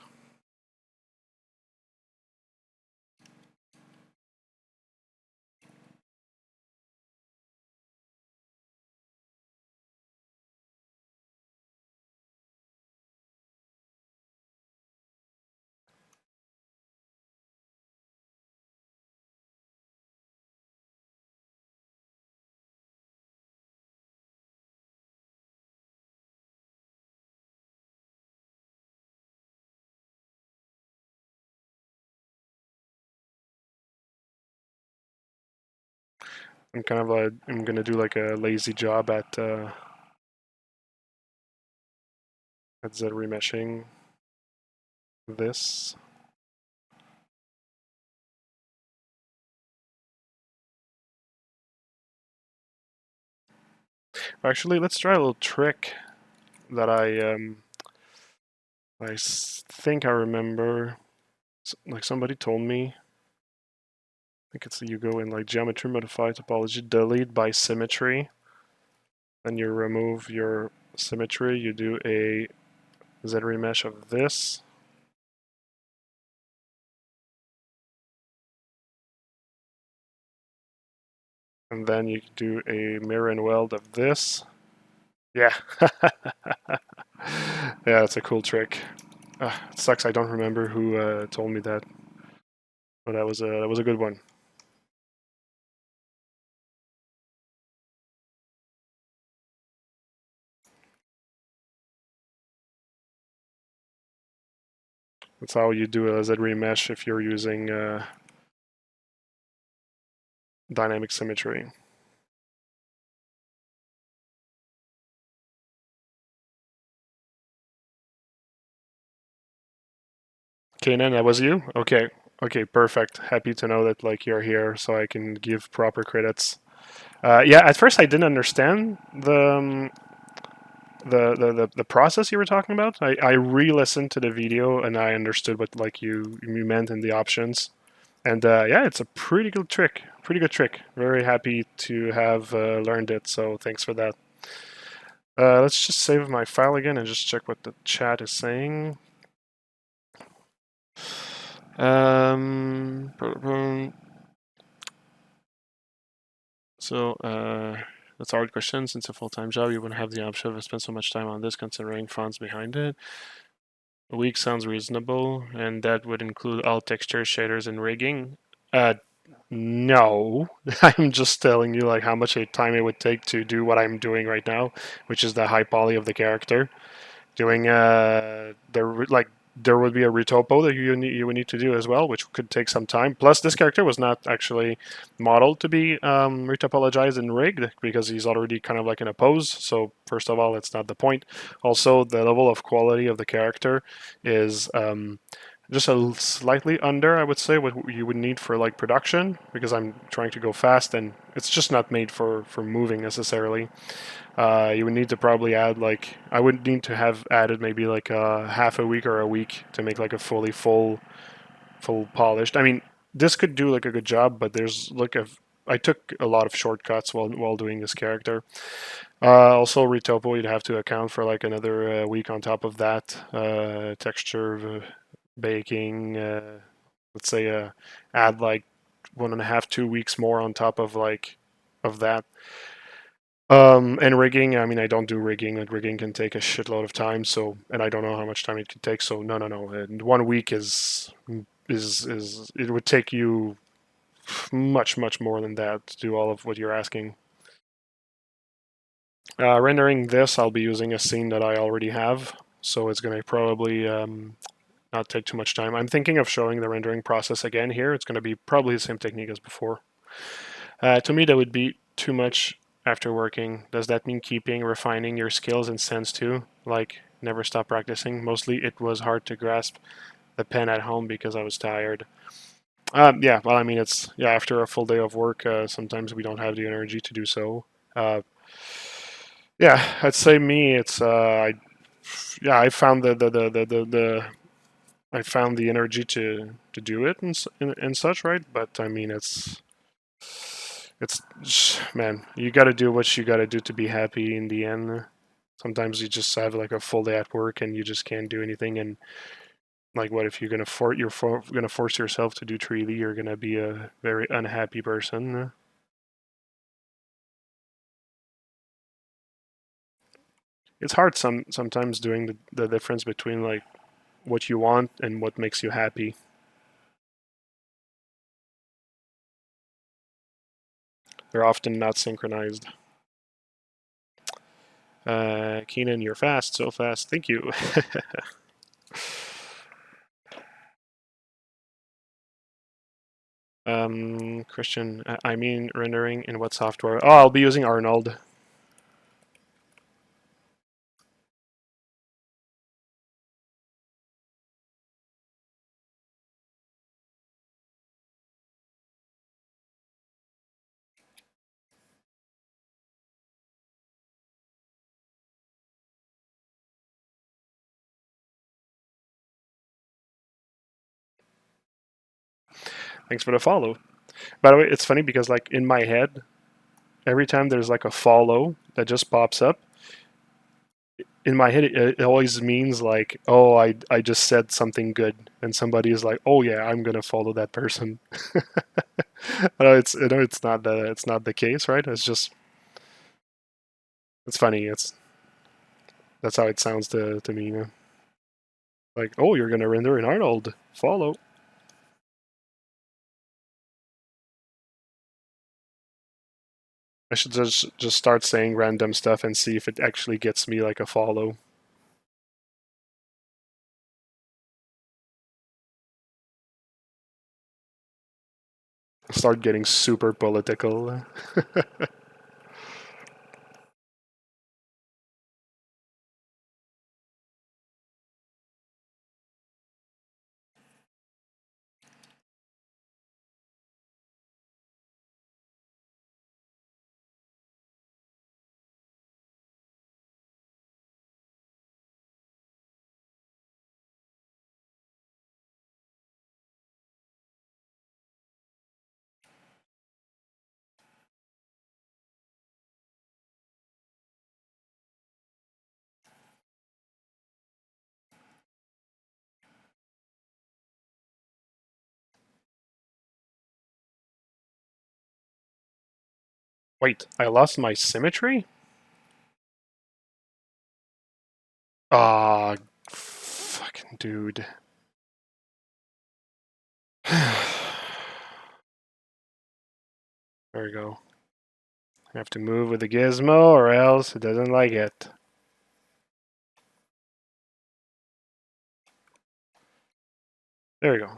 I'm kind of I'm gonna do like a lazy job at Z remeshing this. Actually, let's try a little trick that I think I remember. Like somebody told me. I think it's you go in like geometry, modify topology, delete by symmetry, then you remove your symmetry. You do a Z remesh of this. And then you do a mirror and weld of this. Yeah. Yeah, it's a cool trick. It sucks I don't remember who told me that, but that was a good one. That's how you do a Z remesh if you're using dynamic symmetry. Kanan, that was you? Okay. Okay, perfect. Happy to know that like you're here so I can give proper credits. Yeah, at first I didn't understand the process you were talking about. I re-listened to the video and I understood what like you meant in the options. And yeah, it's a pretty good trick. Pretty good trick. Very happy to have learned it. So thanks for that. Let's just save my file again and just check what the chat is saying. Um, so that's a hard question. Since a full-time job, you wouldn't have the option of spend so much time on this, considering funds behind it. A week sounds reasonable, and that would include all textures, shaders, and rigging. No, I'm just telling you like how much time it would take to do what I'm doing right now, which is the high poly of the character. Doing there would be a retopo that you would need to do as well, which could take some time. Plus, this character was not actually modeled to be retopologized and rigged because he's already kind of like in a pose. So first of all, it's not the point. Also, the level of quality of the character is just a slightly under, I would say, what you would need for like production because I'm trying to go fast and it's just not made for moving necessarily. You would need to probably add like I would need to have added maybe like a half a week or a week to make like a fully full polished. I mean, this could do like a good job, but there's like I took a lot of shortcuts while doing this character. Also, retopo, you'd have to account for like another week on top of that. Texture, baking, let's say add like 1.5, 2 weeks more on top of like of that. And rigging, I mean, I don't do rigging, and rigging can take a shitload of time. So, and I don't know how much time it could take. So, no. And 1 week is it would take you much more than that to do all of what you're asking. Rendering this, I'll be using a scene that I already have, so it's going to probably not take too much time. I'm thinking of showing the rendering process again here. It's going to be probably the same technique as before. To me, that would be too much after working. Does that mean keeping refining your skills and sense too? Like, never stop practicing? Mostly it was hard to grasp the pen at home because I was tired. Yeah, well, I mean, it's, yeah, after a full day of work, sometimes we don't have the energy to do so. Uh, yeah, I'd say me, it's, yeah, I found I found the energy to do it and such, right? But I mean, it's man, you got to do what you got to do to be happy in the end. Sometimes you just have like a full day at work and you just can't do anything. And like, what if you're gonna force yourself to do 3D? You're gonna be a very unhappy person. It's hard sometimes doing the difference between like what you want and what makes you happy. They're often not synchronized. Keenan, you're fast, so fast. Thank you. Christian, I mean rendering in what software? Oh, I'll be using Arnold. Thanks for the follow. By the way, it's funny because like in my head, every time there's like a follow that just pops up, in my head it always means like, oh, I just said something good, and somebody is like, oh yeah, I'm gonna follow that person. I know it's not the case, right? It's just it's funny. It's that's how it sounds to me. You know? Like, oh, you're gonna render in Arnold. Follow. I should just start saying random stuff and see if it actually gets me like a follow. Start getting super political. Wait, I lost my symmetry? Ah, fucking dude. There we go. I have to move with the gizmo or else it doesn't like it. There we go.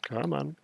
Come on.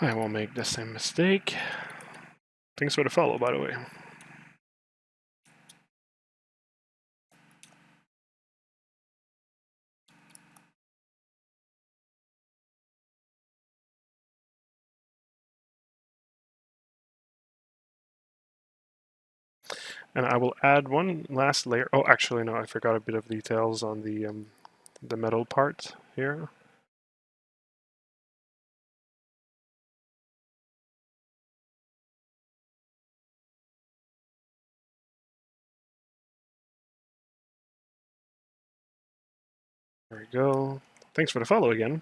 I won't make the same mistake. Thanks for the follow, by the way. And I will add one last layer. Oh, actually, no, I forgot a bit of details on the metal part here. There we go. Thanks for the follow again.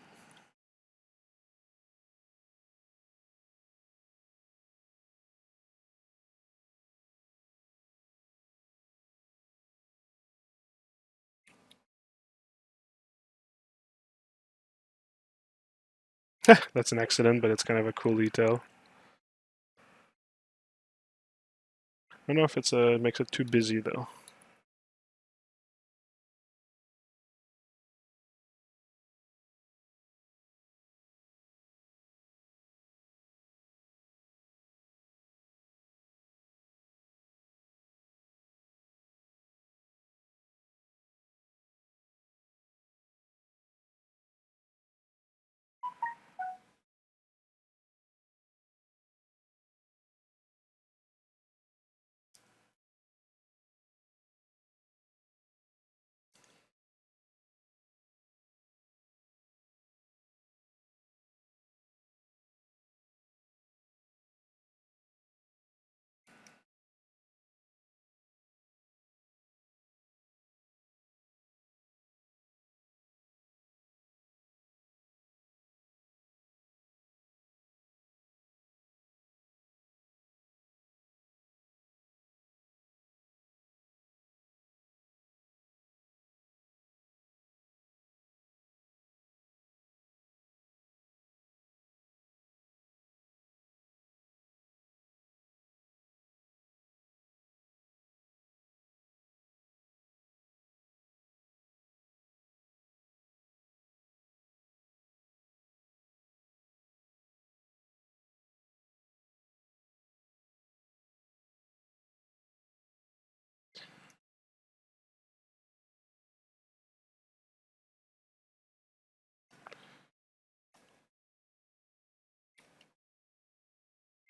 That's an accident, but it's kind of a cool detail. I don't know if it's makes it too busy though.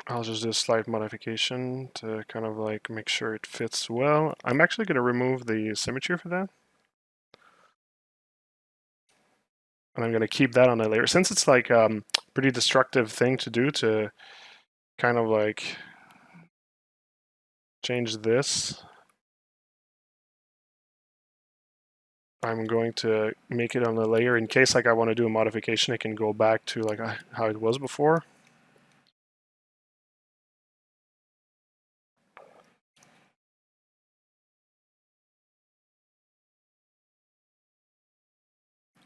I'll just do a slight modification to kind of like make sure it fits well. I'm actually going to remove the symmetry for that. And I'm going to keep that on a layer. Since it's like pretty destructive thing to do to kind of like change this, I'm going to make it on a layer in case like I want to do a modification. I can go back to like how it was before.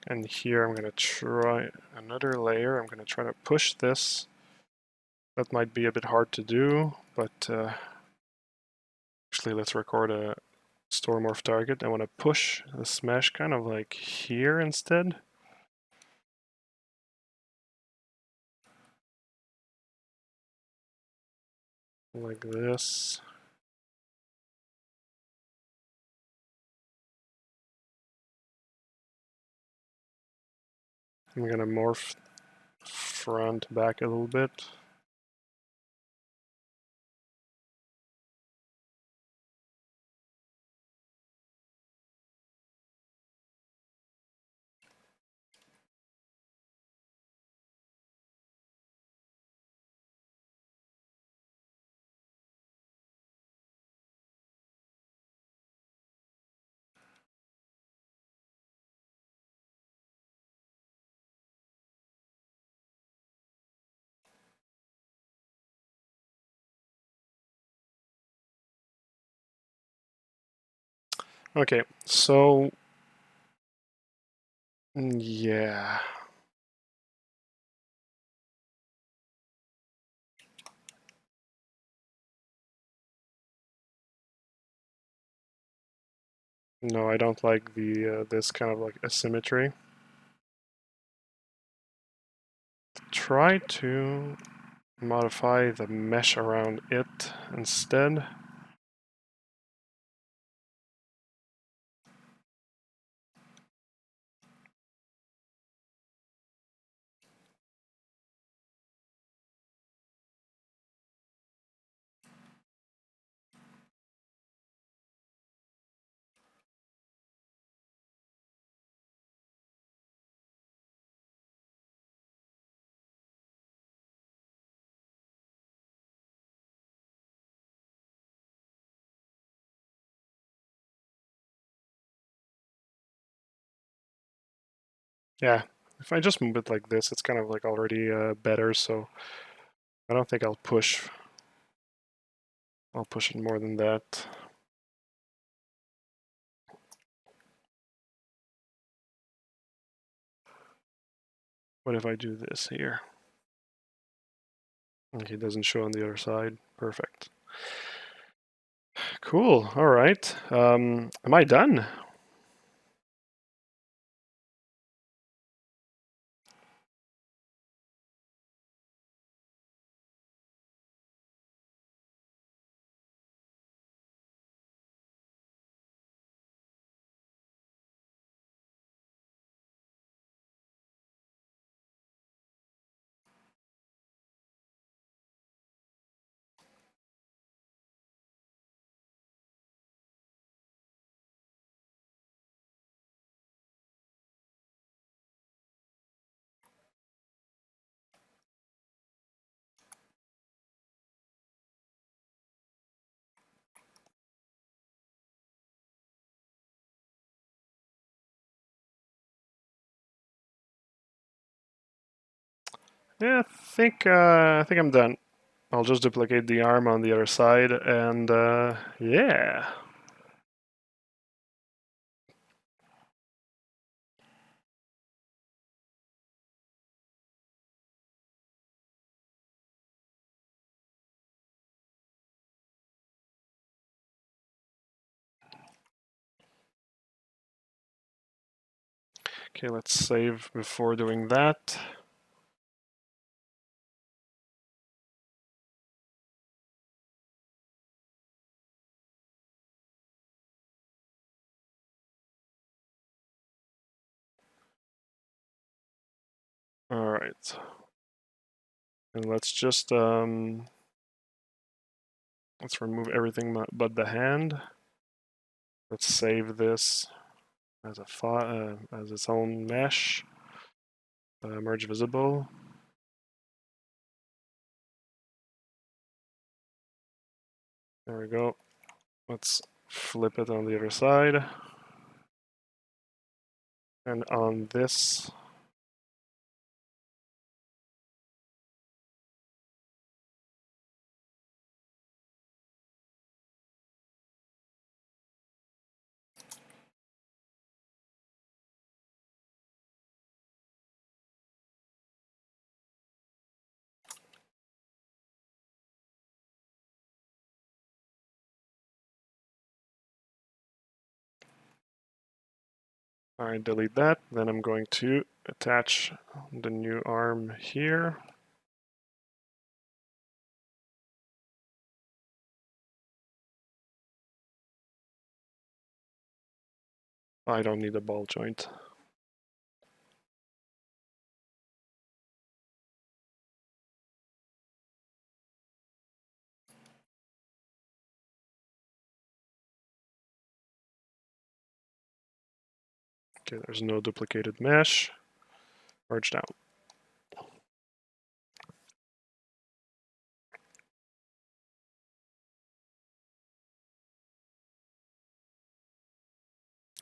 And here I'm going to try another layer. I'm going to try to push this. That might be a bit hard to do, but actually let's record a store morph target. I want to push this mesh kind of like here instead. Like this. I'm going to morph front back a little bit. Okay, so yeah. No, I don't like the this kind of like asymmetry. Try to modify the mesh around it instead. Yeah, if I just move it like this, it's kind of like already better, so I don't think I'll push it more than that. What if I do this here? Okay, it doesn't show on the other side. Perfect. Cool. All right. Am I done? Yeah, I think I'm done. I'll just duplicate the arm on the other side, and yeah. Okay, let's save before doing that. All right. And let's just let's remove everything but the hand. Let's save this as a file, as its own mesh. Merge visible. There we go. Let's flip it on the other side. And on this, I delete that. Then I'm going to attach the new arm here. I don't need a ball joint. Okay, there's no duplicated mesh. Merged out.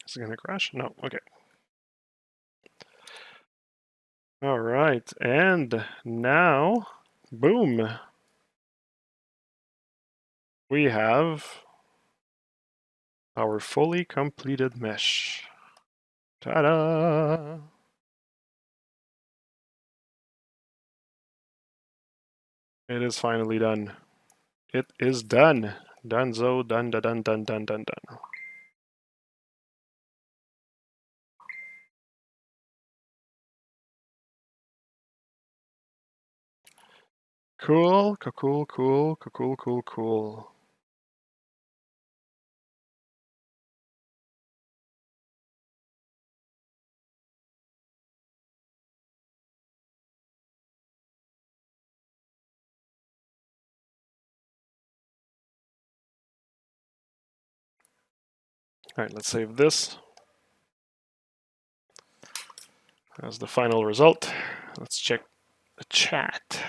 Is it gonna crash? No, okay. All right, and now, boom. We have our fully completed mesh. Ta-da! It is finally done. It is done. Donezo, done, done, done, done, done, done, done. Cool, cool, cool, cool, cool, cool. All right, let's save this as the final result. Let's check the chat.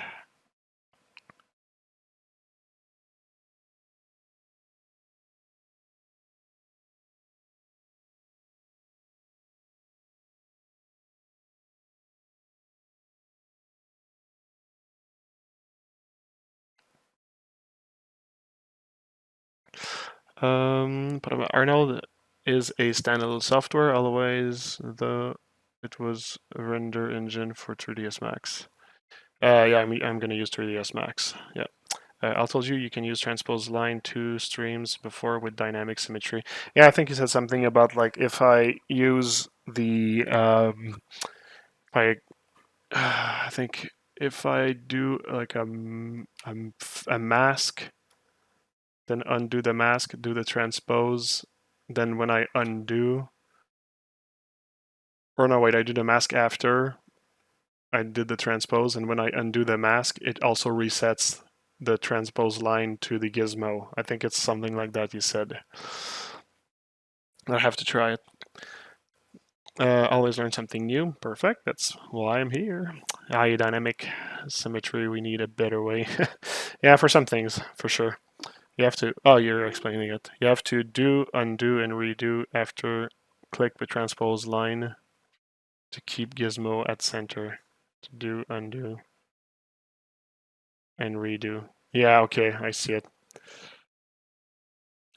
Arnold is a standalone software. Otherwise, it was a render engine for 3ds Max. Yeah, I'm going to use 3ds Max. Yeah. I told you you can use transpose line 2 streams before with dynamic symmetry. Yeah, I think you said something about like if I use the I think if I do like a mask, then undo the mask, do the transpose, then when I undo, or no, wait, I do the mask after I did the transpose, and when I undo the mask, it also resets the transpose line to the gizmo. I think it's something like that you said. I have to try it. Always learn something new. Perfect. That's why I'm here. Dynamic symmetry. We need a better way. Yeah, for some things, for sure. You have to. Oh, you're explaining it. You have to do, undo, and redo after click the transpose line to keep gizmo at center. To do, undo, and redo. Yeah, okay, I see it.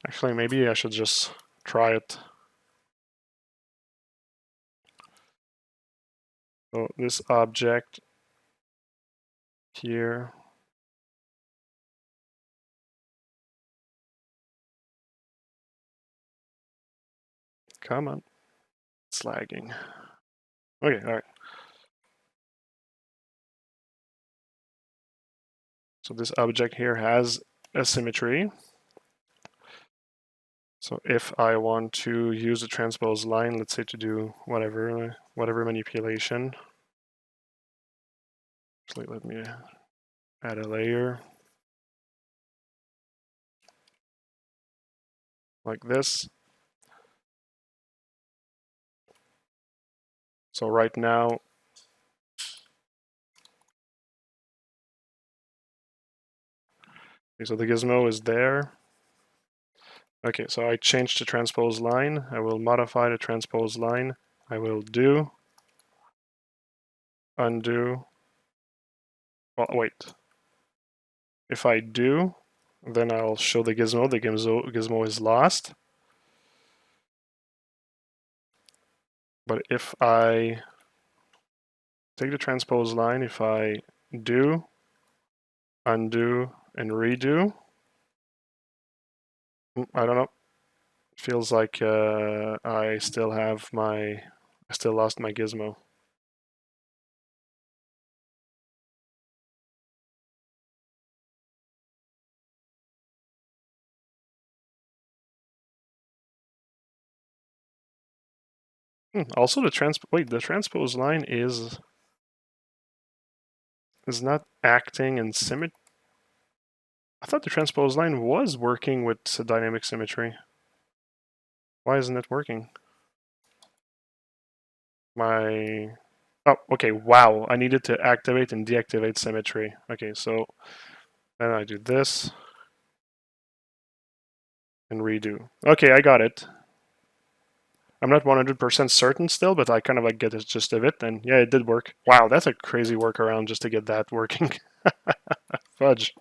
Actually, maybe I should just try it. So this object here. Come on. It's lagging. Okay, all right. So this object here has a symmetry. So if I want to use a transpose line, let's say to do whatever manipulation. Actually, let me add a layer like this. So right now, okay, so the gizmo is there. Okay, so I changed the transpose line. I will modify the transpose line. I will do, undo. Well, wait. If I do, then I'll show the gizmo. The gizmo is lost. But if I take the transpose line, if I do, undo, and redo, I don't know. It feels like I still lost my gizmo. Also, the transpose line is not acting in symmetry. I thought the transpose line was working with dynamic symmetry. Why isn't it working? Oh, okay, wow. I needed to activate and deactivate symmetry. Okay, so then I do this and redo. Okay, I got it. I'm not 100% certain still, but I kind of like get the gist of it. And yeah, it did work. Wow, that's a crazy workaround just to get that working. Fudge.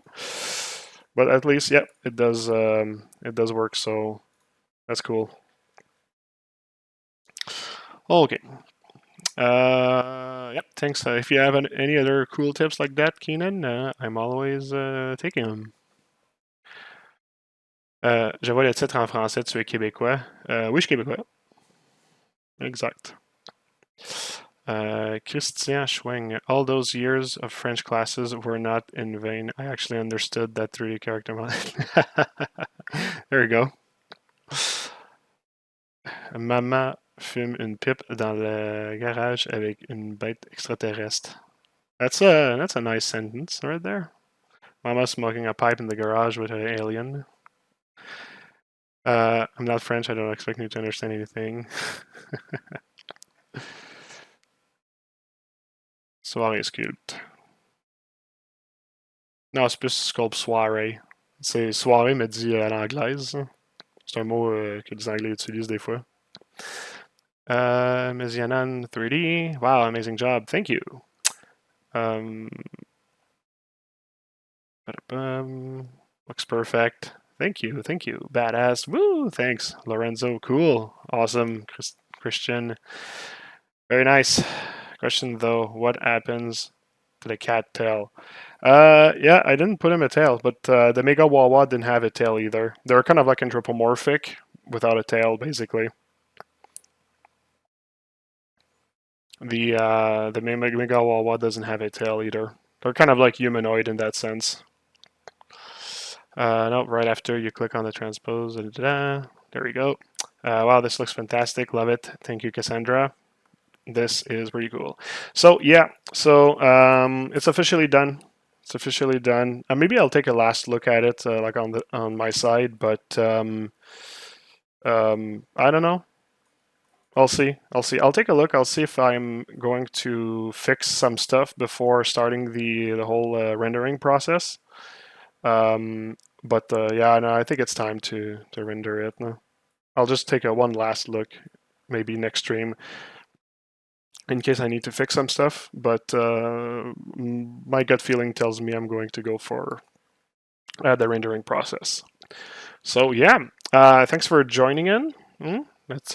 But at least, yeah, it does. It does work. So that's cool. Okay. Yep. Thanks. If you have any other cool tips like that, Keenan, I'm always taking them. Je vois le titre en français. Tu es québécois. Oui, je suis québécois. Exact. Christian Schwing. All those years of French classes were not in vain. I actually understood that 3D character model. There you go. Maman fume une pipe dans le garage avec une bête extraterrestre. That's a nice sentence right there. Mama smoking a pipe in the garage with an alien. I'm not French. I don't expect you to understand anything. Soirée sculpt. Non, c'est plus Sculpt Soirée. C'est soirée, mais dit à l'anglaise. C'est un mot que les Anglais utilisent des fois. Ms. Yanan 3D. Wow, amazing job. Thank you. Looks perfect. Thank you. Thank you. Badass. Woo! Thanks, Lorenzo. Cool. Awesome. Christian. Very nice. Question though, what happens to the cat tail? Yeah, I didn't put him a tail, but the Mega Wawa didn't have a tail either. They're kind of like anthropomorphic without a tail, basically. The Mega Wawa doesn't have a tail either. They're kind of like humanoid in that sense. No, right after you click on the transpose. There we go. Wow, this looks fantastic. Love it. Thank you, Cassandra. This is pretty cool. So yeah, so it's officially done. It's officially done. Maybe I'll take a last look at it, like on my side, but I don't know. I'll see. I'll take a look. I'll see if I'm going to fix some stuff before starting the whole rendering process. But yeah, no, I think it's time to render it. No. I'll just take a one last look, maybe next stream, in case I need to fix some stuff. But my gut feeling tells me I'm going to go for the rendering process. So yeah, thanks for joining in. That's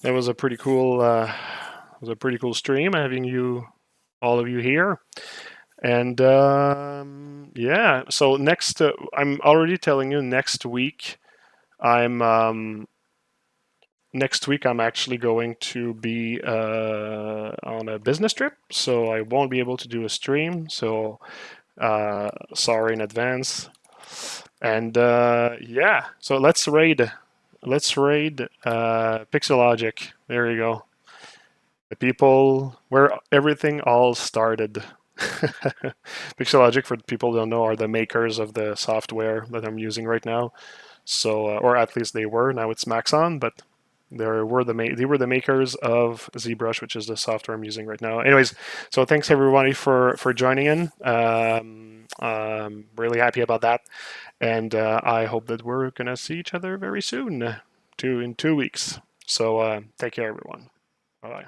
that was a pretty cool stream having you all of you here. And yeah, so next, I'm already telling you next week, I'm actually going to be on a business trip, so I won't be able to do a stream. So sorry in advance. And yeah, so let's raid Pixelogic. There you go. The people where everything all started. Pixelogic, for people who don't know, are the makers of the software that I'm using right now. So, or at least they were. Now it's Maxon, but they were the makers of ZBrush, which is the software I'm using right now. Anyways, so thanks everybody for joining in. Really happy about that, and I hope that we're gonna see each other very soon, in 2 weeks. So take care, everyone. Bye bye.